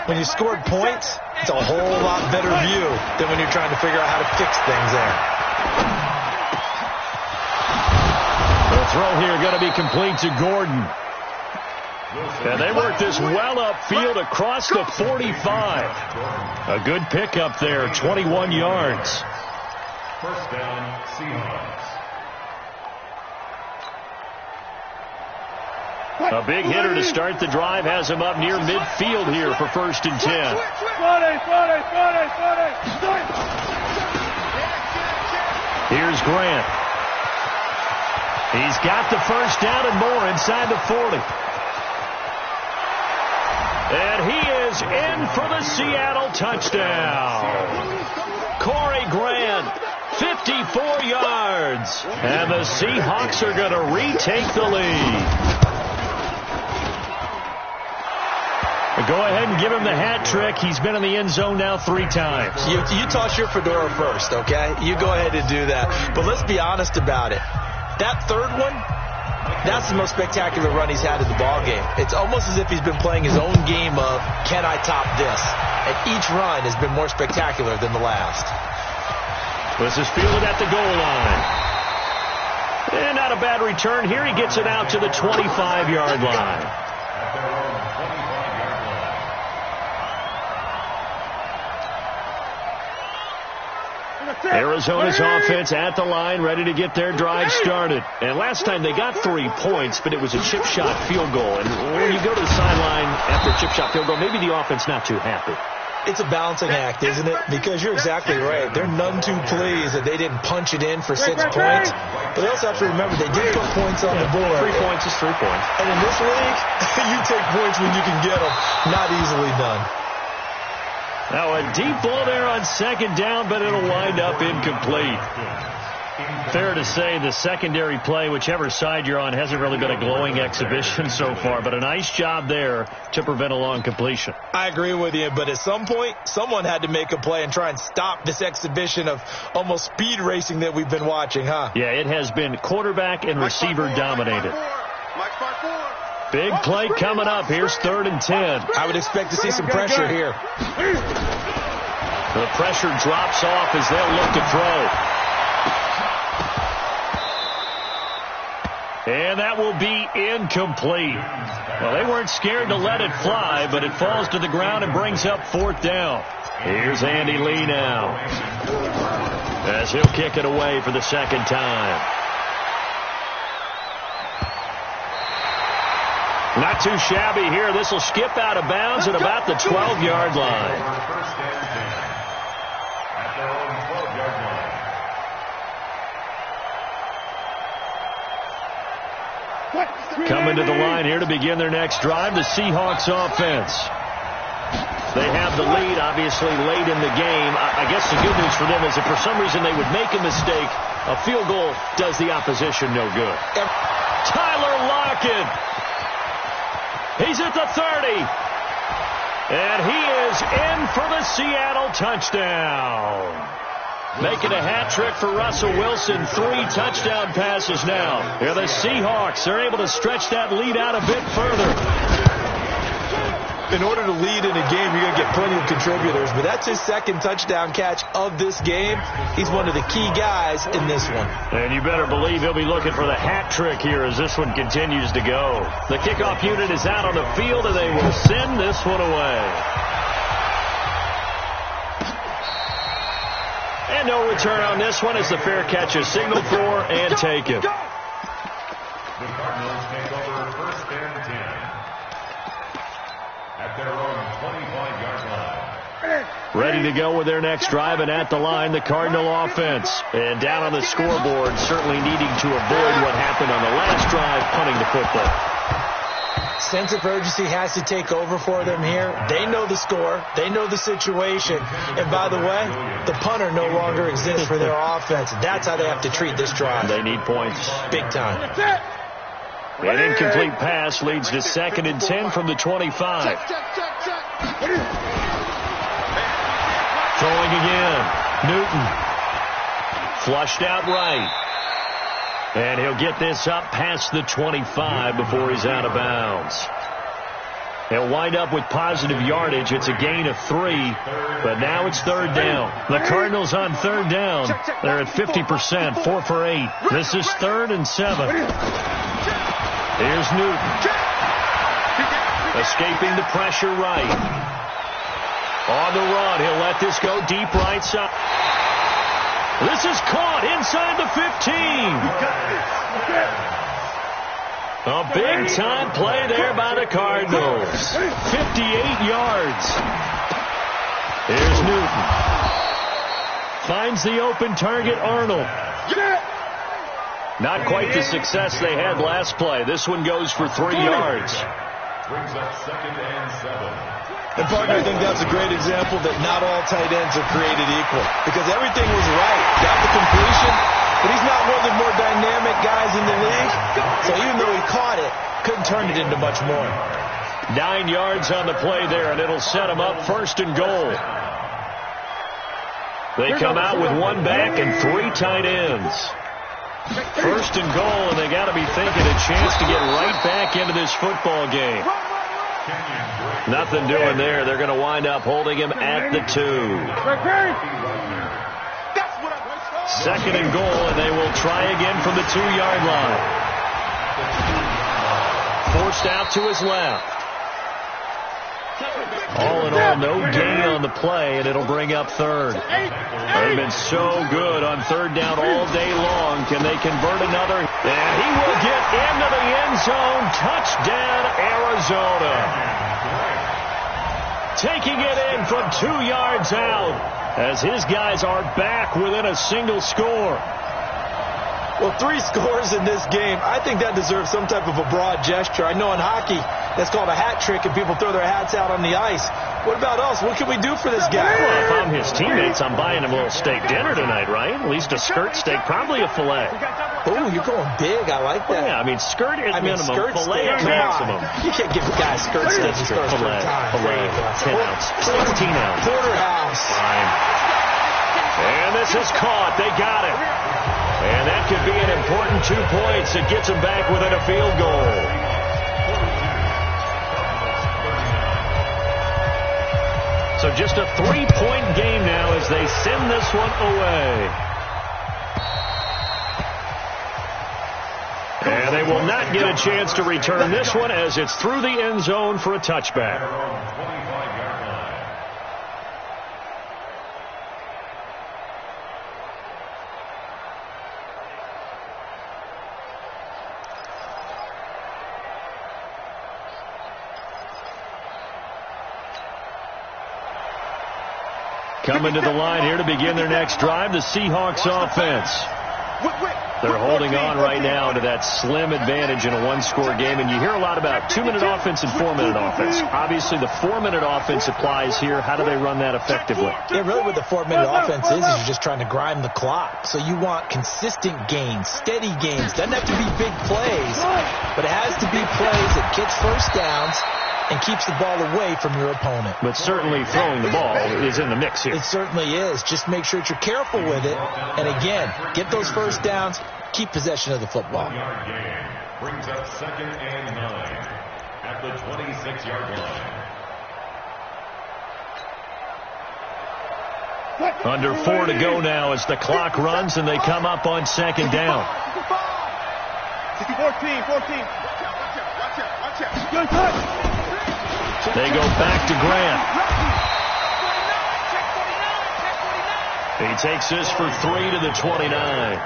When you scored points, it's a whole lot better view than when you're trying to figure out how to fix things there. The throw here going to be complete to Gordon. And they work this well upfield across the 45. A good pickup there, 21 yards. First down, Seahawks. A big hitter to start the drive has him up near midfield here for first and 10. Here's Grant. He's got the first down and more inside the 40. And he is in for the Seattle touchdown. Corey Grant, 54 yards. And the Seahawks are going to retake the lead. Go ahead and give him the hat trick. He's been in the end zone now 3 times. You toss your fedora first, okay? You go ahead and do that. But let's be honest about it. That third one, That's the most spectacular run he's had in the ball game. It's almost as if he's been playing his own game of, can I top this? And each run has been more spectacular than the last. This is fielded at the goal line. And not a bad return here. He gets it out to the 25-yard line. Arizona's offense at the line, ready to get their drive started. And last time they got 3 points, but it was a chip shot field goal. And when you go to the sideline after a chip shot field goal, maybe the offense not too happy. It's a balancing act, isn't it? Because you're exactly right. They're none too pleased that they didn't punch it in for 6 points. But they also have to remember they did put points on the board. 3 points is 3 points. And in this league, you take points when you can get them. Not easily done. Now a deep ball there on second down, but it'll wind up incomplete. Fair to say the secondary play, whichever side you're on, hasn't really been a glowing exhibition so far, but a nice job there to prevent a long completion. I agree with you, but at some point, someone had to make a play and try and stop this exhibition of almost speed racing that we've been watching, huh? Yeah, it has been quarterback and receiver dominated. Big play coming up. Here's 3rd and 10. I would expect to see some pressure here. The pressure drops off as they'll look to throw. And that will be incomplete. Well, they weren't scared to let it fly, but it falls to the ground and brings up 4th down. Here's Andy Lee now, as he'll kick it away for the 2nd time. Not too shabby here. This will skip out of bounds at about the 12-yard line. Coming to the line here to begin their next drive, the Seahawks offense. They have the lead, obviously, late in the game. I guess the good news for them is if for some reason they would make a mistake, a field goal does the opposition no good. Tyler Lockett. He's at the 30. And he is in for the Seattle touchdown. Making a hat trick for Russell Wilson. 3 touchdown passes now. Here the Seahawks are able to stretch that lead out a bit further. In order to lead in a game, you're going to get plenty of contributors, but that's his 2nd touchdown catch of this game. He's one of the key guys in this one. And you better believe he'll be looking for the hat trick here as this one continues to go. The kickoff unit is out on the field, and they will send this one away. And no return on this one as the fair catch is signaled for and taken. The Cardinals take over 1st and 10 at their own 25-yard line. Ready to go with their next drive, and at the line, the Cardinal offense. And down on the scoreboard, certainly needing to avoid what happened on the last drive, punting the football. Sense of urgency has to take over for them here. They know the score. They know the situation. And by the way, the punter no longer exists for their offense. That's how they have to treat this drive. They need points. Big time. An incomplete pass leads to 2nd and 10 from the 25. Throwing again. Newton. Flushed out right. And he'll get this up past the 25 before he's out of bounds. He'll wind up with positive yardage. It's a gain of 3, but now it's 3rd down. The Cardinals on 3rd down. They're at 50%, 4 for 8. This is 3rd and 7. Here's Newton. Escaping the pressure right. On the run, he'll let this go deep right side. This is caught inside the 15. A big-time play there by the Cardinals. 58 yards. Here's Newton. Finds the open target, Arnold. Not quite the success they had last play. This one goes for 3 yards. Brings up 2nd and 7. And, partner, I think that's a great example that not all tight ends are created equal. Because everything was right. Got the completion, but he's not one of the more dynamic guys in the league. So even though he caught it, couldn't turn it into much more. 9 yards on the play there, and it'll set him up 1st and goal. They come out with 1 back and 3 tight ends. First and goal, and they got to be thinking a chance to get right back into this football game. Nothing doing there. They're going to wind up holding him at the 2. Second and goal, and they will try again from the 2-yard line. Forced out to his left. All in all, no gain on the play, and it'll bring up third. They've been so good on third down all day long. Can they convert another? And he will get into the end zone. Touchdown, Arizona. Taking it in from 2 yards out as his guys are back within a single score. Well, 3 scores in this game. I think that deserves some type of a broad gesture. I know in hockey, that's called a hat trick, and people throw their hats out on the ice. What about us? What can we do for this guy? Well, if I'm his teammates, I'm buying him a little steak dinner tonight, right? At least a skirt steak, probably a filet. Oh, you're going big. I like that. Yeah, I mean, skirt is minimum, skirt filet steak, is maximum. You can't give a guy a skirt steak. Filet, 10 ounce, 16 ounce. Porterhouse. Fine. And this is caught. They got it. And that could be an important 2 points. It gets them back within a field goal. So just a 3-point game now as they send this one away. And they will not get a chance to return this one as it's through the end zone for a touchback. Coming to the line here to begin their next drive, the Seahawks offense. They're holding on right now to that slim advantage in a 1-score game, and you hear a lot about 2-minute offense and 4-minute offense. Obviously, the 4-minute offense applies here. How do they run that effectively? Yeah, really what the 4-minute offense is you're just trying to grind the clock. So you want consistent gains, steady gains. Doesn't have to be big plays, but it has to be plays that gets first downs and keeps the ball away from your opponent. But certainly throwing the ball is in the mix here. It certainly is. Just make sure that you're careful with it. And again, get those first downs, keep possession of the football. Brings up 2nd and 9 at the 26-yard line. Under 4 to go now as the clock runs and they come up on 2nd down. 14. Good touch. They go back to Grant. He takes this for 3 to the 29.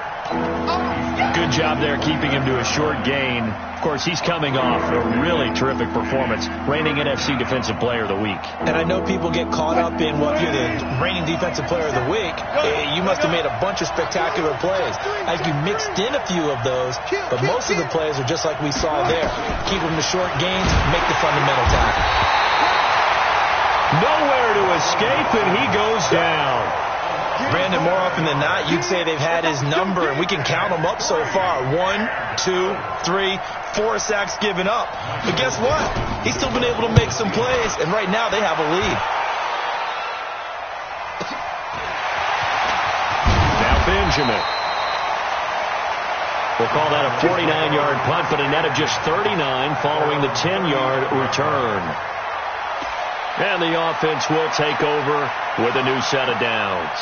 Good job there keeping him to a short gain. Of course, he's coming off a really terrific performance, reigning NFC Defensive Player of the Week. And I know people get caught up in, well, if you're the reigning Defensive Player of the Week, you must have made a bunch of spectacular plays. I think you mixed in a few of those, but most of the plays are just like we saw there. Keep them to short gains, make the fundamental tackle. Nowhere to escape, and he goes down. Brandon, more often than not, you'd say they've had his number, and we can count them up so far. 1, 2, 3, 4 sacks given up. But guess what? He's still been able to make some plays, and right now they have a lead. Now Benjamin. We'll call that a 49-yard punt, but a net of just 39 following the 10-yard return. And the offense will take over with a new set of downs.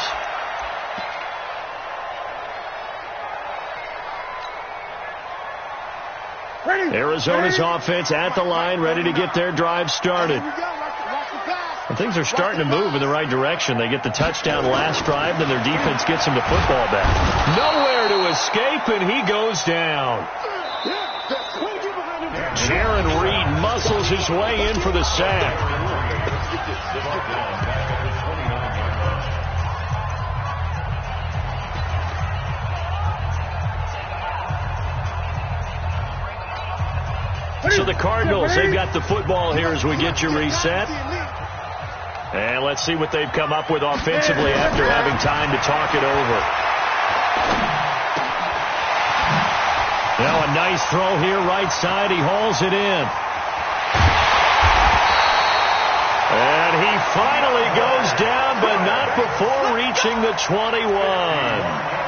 Arizona's offense at the line, ready to get their drive started. And things are starting to move in the right direction. They get the touchdown last drive, then their defense gets them the football back. Nowhere to escape, and he goes down. Jaron Reed muscles his way in for the sack. So the Cardinals, they've got the football here as we get you reset. And let's see what they've come up with offensively after having time to talk it over. Now a nice throw here, right side. He hauls it in. And he finally goes down, but not before reaching the 21.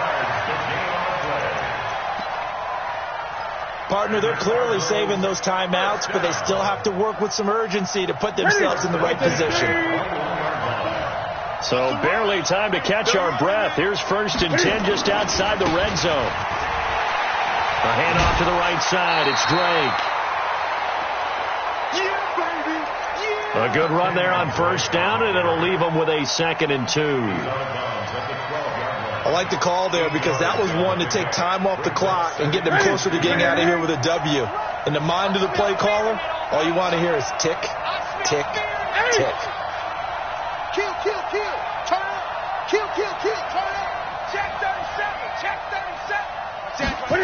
Partner, they're clearly saving those timeouts, but they still have to work with some urgency to put themselves in the right position. So barely time to catch our breath. Here's 1st and 10 just outside the red zone. A handoff to the right side. It's Drake. A good run there on 1st down, and it'll leave them with a 2nd and 2. I like the call there because that was one to take time off the clock and get them closer to getting out of here with a W. In the mind of the play caller, all you want to hear is tick, tick, tick. Kill, kill, kill. Turn up. Kill, kill, kill. Turn up. Check 37. Check 37.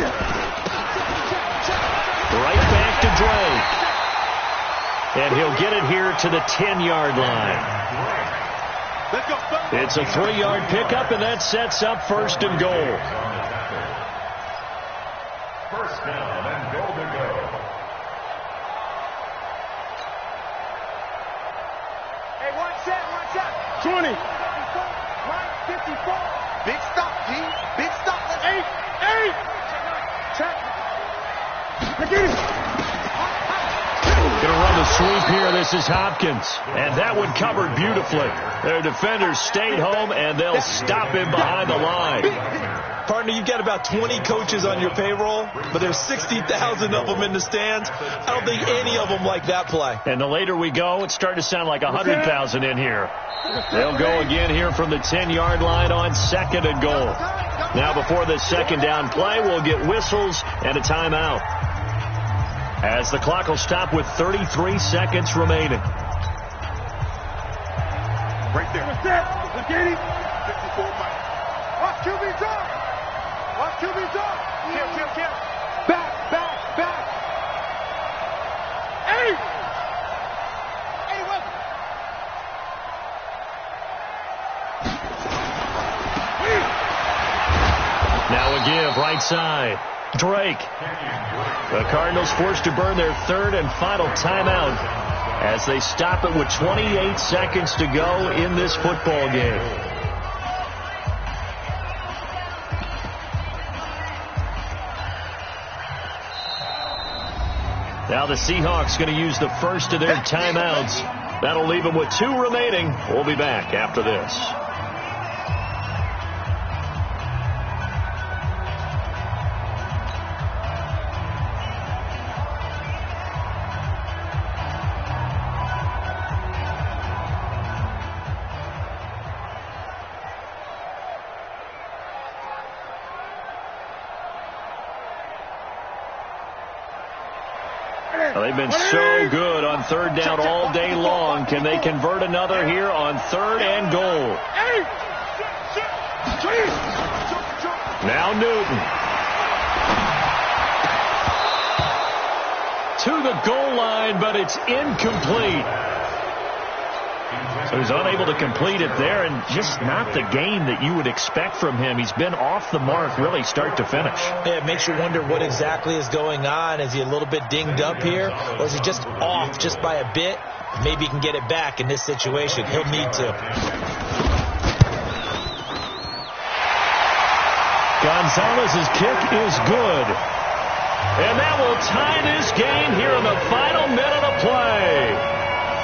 Right back to Drake. And he'll get it here to the 10-yard line. It's a 3-yard pickup, and that sets up 1st and goal. 1st down and goal to go. Hey, watch out. 20. Right, 54. Big stop, G. Big stop. 8. Check. Get it. Going to run the sweep here. This is Hopkins. And that one covered beautifully. Their defenders stayed home, and they'll stop him behind the line. Partner, you've got about 20 coaches on your payroll, but there's 60,000 of them in the stands. I don't think any of them like that play. And the later we go, it's starting to sound like 100,000 in here. They'll go again here from the 10-yard line on 2nd and goal. Now before the 2nd down play, we'll get whistles and a timeout, as the clock will stop with 33 seconds remaining. Right there. Look at him. 54 Mike. Watch QB's up. Watch QB's up. Kill. Back. 8. 8 weapon. Now a give, right side. Drake. The Cardinals forced to burn their 3rd and final timeout as they stop it with 28 seconds to go in this football game. Now the Seahawks going to use the first of their timeouts. That'll leave them with 2 remaining. We'll be back after this. They've been so good on 3rd down all day long. Can they convert another here on 3rd and goal? Now Newton. To the goal line, but it's incomplete. So he's unable to complete it there, and just not the game that you would expect from him. He's been off the mark really start to finish. Yeah, it makes you wonder what exactly is going on. Is he a little bit dinged up here, or is he just off just by a bit? Maybe he can get it back in this situation. He'll need to. Gonzalez's kick is good. And that will tie this game here in the final minute of play.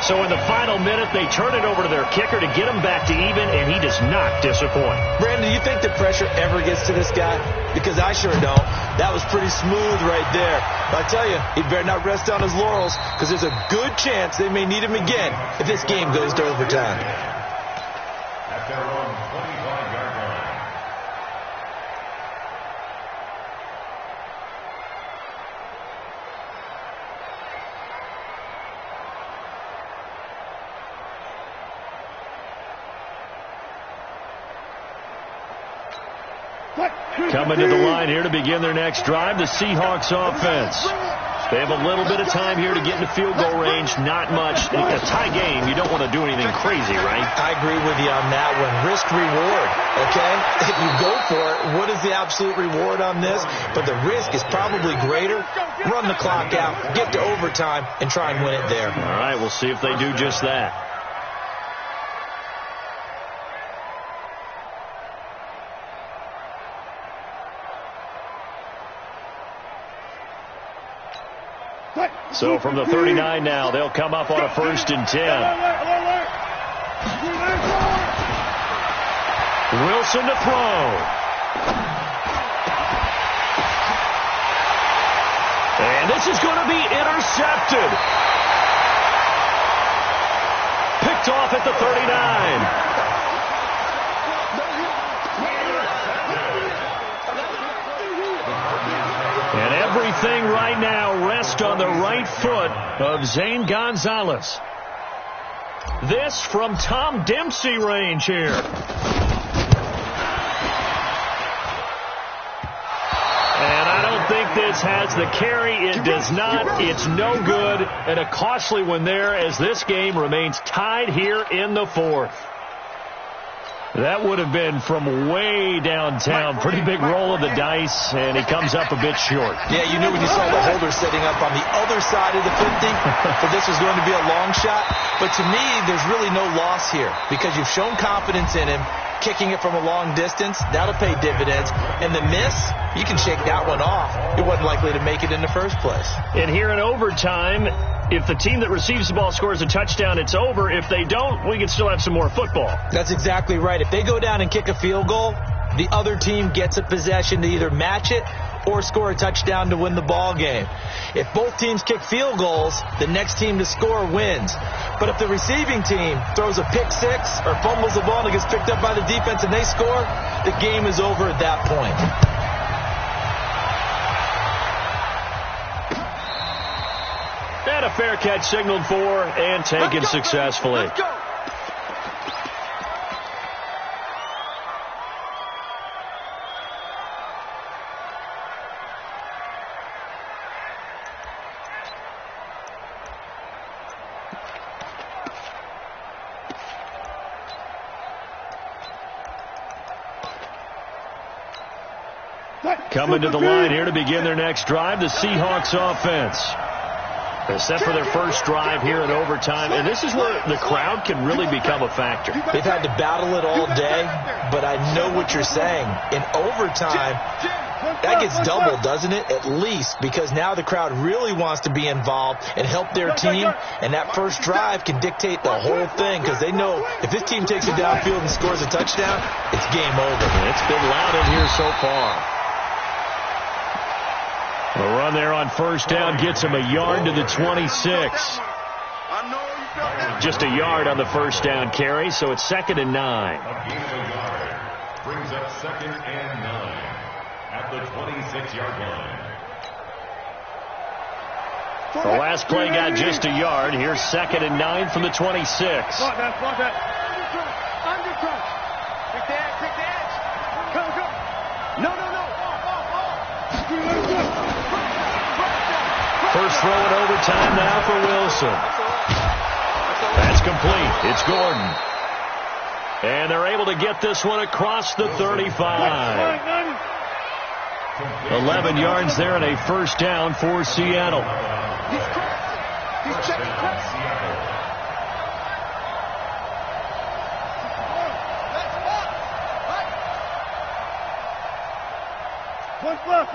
So in the final minute, they turn it over to their kicker to get him back to even, and he does not disappoint. Brandon, do you think the pressure ever gets to this guy? Because I sure don't. That was pretty smooth right there. But I tell you, he better not rest on his laurels, because there's a good chance they may need him again if this game goes to overtime. At their own 25-yard line. Coming to the line here to begin their next drive, the Seahawks offense. They have a little bit of time here to get into field goal range. Not much. In a tie game, you don't want to do anything crazy, right? I agree with you on that one. Risk reward, okay? If you go for it, what is the absolute reward on this? But the risk is probably greater. Run the clock out, get to overtime, and try and win it there. All right, we'll see if they do just that. So from the 39 now, they'll come up on a 1st and 10. Wilson to throw. And this is going to be intercepted. Picked off at the 39. And everything right now rests on the right foot of Zane Gonzalez. This from Tom Dempsey range here. And I don't think this has the carry. It does not. It's no good. And a costly one there as this game remains tied here in the 4th. That would have been from way downtown. Pretty big roll of the dice, and he comes up a bit short. Yeah, you knew when you saw the holder setting up on the other side of the 50 that this was going to be a long shot. But to me, there's really no loss here because you've shown confidence in him. Kicking it from a long distance, that'll pay dividends. And the miss, you can shake that one off. It wasn't likely to make it in the first place. And here in overtime, if the team that receives the ball scores a touchdown, it's over. If they don't, we can still have some more football. That's exactly right. If they go down and kick a field goal, the other team gets a possession to either match it or score a touchdown to win the ball game. If both teams kick field goals, the next team to score wins. But if the receiving team throws a pick six or fumbles the ball and it gets picked up by the defense and they score, the game is over at that point. And a fair catch signaled for and taken successfully. Let's go. Coming to the line here to begin their next drive, the Seahawks offense. They're set for their first drive here in overtime, and this is where the crowd can really become a factor. They've had to battle it all day, but I know what you're saying. In overtime, that gets doubled, doesn't it? At least, because now the crowd really wants to be involved and help their team, and that first drive can dictate the whole thing because they know if this team takes it downfield and scores a touchdown, it's game over. It's been loud in here so far. The run there on first down gets him a yard to the 26. Just a yard on the first down carry, so it's 2nd and 9. A gain of a yard brings up 2nd and 9 at the 26-yard line. The last play got just a yard. Here's 2nd and 9 from the 26. Block that. Undercross. Pick the edge. Come. No. First throw in overtime now for Wilson. That's complete. It's Gordon. And they're able to get this one across the 35. 11 yards there and a first down for Seattle. He's checking press. One left.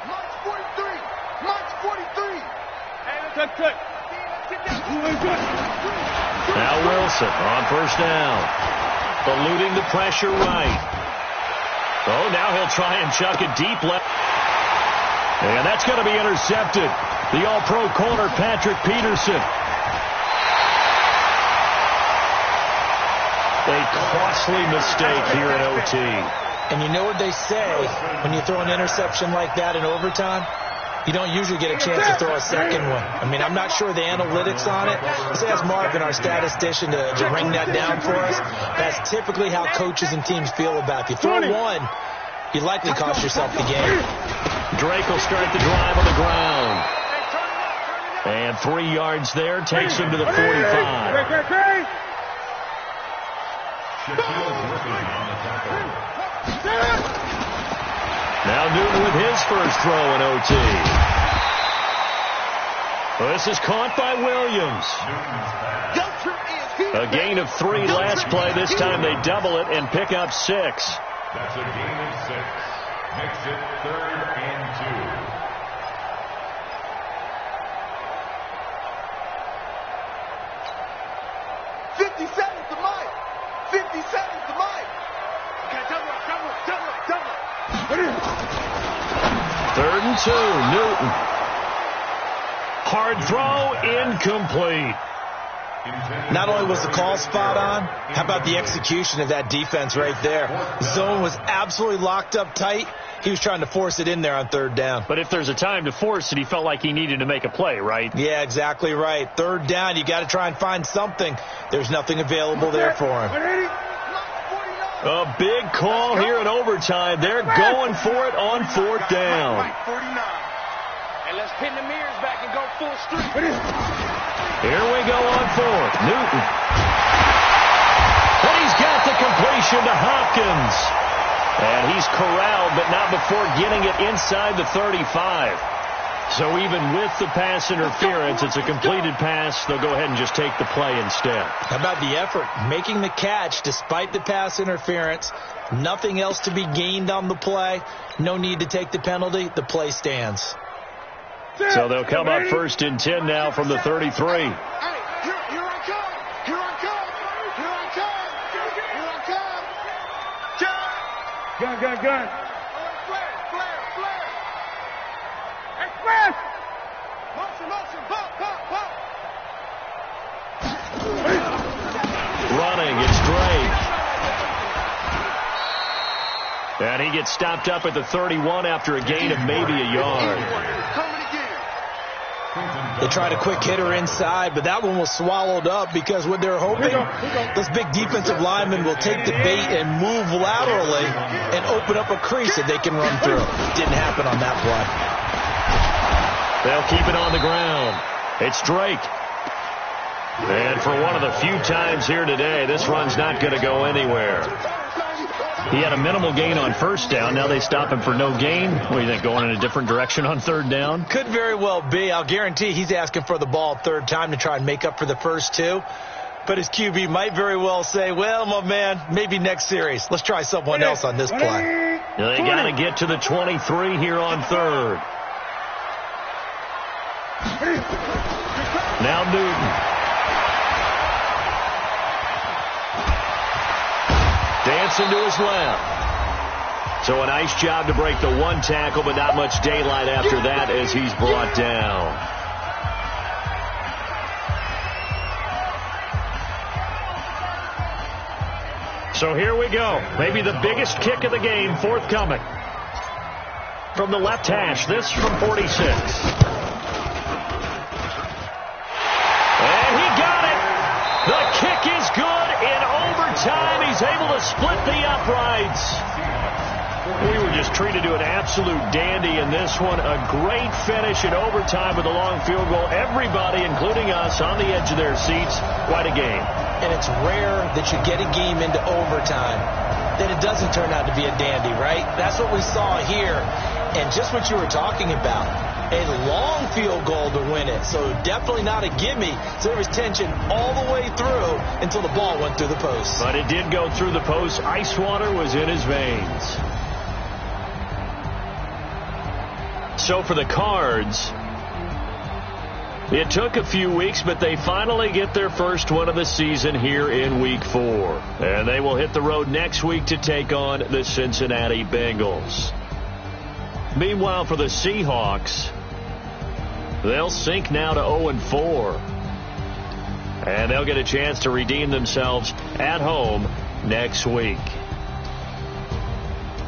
March 43. Now Wilson on first down. Eluding the pressure right. Oh, now he'll try and chuck it deep left. And that's going to be intercepted. The all-pro corner, Patrick Peterson. A costly mistake here in OT. And you know what they say when you throw an interception like that in overtime? You don't usually get a chance to throw a second one. I mean, I'm not sure the analytics on it. Let's ask Marvin, our statistician, to ring that down for us. That's typically how coaches and teams feel about it. If you throw one, you likely cost yourself the game. Drake will start the drive on the ground. And 3 yards there takes him to the 45. Now Newton with his first throw in OT. Well, this is caught by Williams. A gain of 3 last play. This time they double it and pick up 6. That's a gain of 6. Makes it 3rd and 2. 50 seconds to Mike. 50 seconds to Mike. Okay, double it. 3rd and 2, Newton. Hard throw, incomplete. Not only was the call spot on, how about the execution of that defense right there? Zone was absolutely locked up tight. He was trying to force it in there on 3rd down. But if there's a time to force it, he felt like he needed to make a play, right? Yeah, exactly right. 3rd down, you got to try and find something. There's nothing available there for him. A big call here in overtime. They're going for it on 4th down. And let's pin the mirrors back and go full street. Here we go on 4th. Newton. And he's got the completion to Hopkins. And he's corralled, but not before getting it inside the 35. So even with the pass interference, it's a completed pass. They'll go ahead and just take the play instead. How about the effort? Making the catch despite the pass interference. Nothing else to be gained on the play. No need to take the penalty. The play stands. So they'll come up 1st and 10 now from the 33. Here I come. Gun. Flare. Express. Motion. Pop. Running, it's Drake. And he gets stopped up at the 31 after a gain of maybe a yard. They tried a quick hitter inside, but that one was swallowed up because what they're hoping, those big defensive linemen will take the bait and move laterally and open up a crease that they can run through. Didn't happen on that play. They'll keep it on the ground. It's Drake. And for one of the few times here today, this run's not going to go anywhere. He had a minimal gain on 1st down. Now they stop him for no gain. What do you think, going in a different direction on 3rd down? Could very well be. I'll guarantee he's asking for the ball 3rd time to try and make up for the first 2. But his QB might very well say, well, my man, maybe next series. Let's try someone else on this play. They got to get to the 23 here on 3rd. Now Newton. Dancing to his left. So a nice job to break the 1 tackle, but not much daylight after that as he's brought down. So here we go. Maybe the biggest kick of the game forthcoming. From the left hash, this from 46. And he got it. The kick is good in overtime. He's able to split the uprights. We were just treated to an absolute dandy in this one. A great finish in overtime with a long field goal. Everybody, including us, on the edge of their seats. Quite a game. And it's rare that you get a game into overtime that it doesn't turn out to be a dandy, right? That's what we saw here. And just what you were talking about, a long field goal to win it. So definitely not a gimme. So there was tension all the way through until the ball went through the post. But it did go through the post. Ice water was in his veins. So for the Cards, it took a few weeks, but they finally get their first one of the season here in Week 4. And they will hit the road next week to take on the Cincinnati Bengals. Meanwhile, for the Seahawks, they'll sink now to 0-4. And they'll get a chance to redeem themselves at home next week.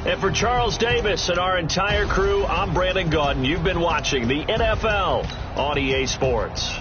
And for Charles Davis and our entire crew, I'm Brandon Gaudin. You've been watching the NFL on EA Sports.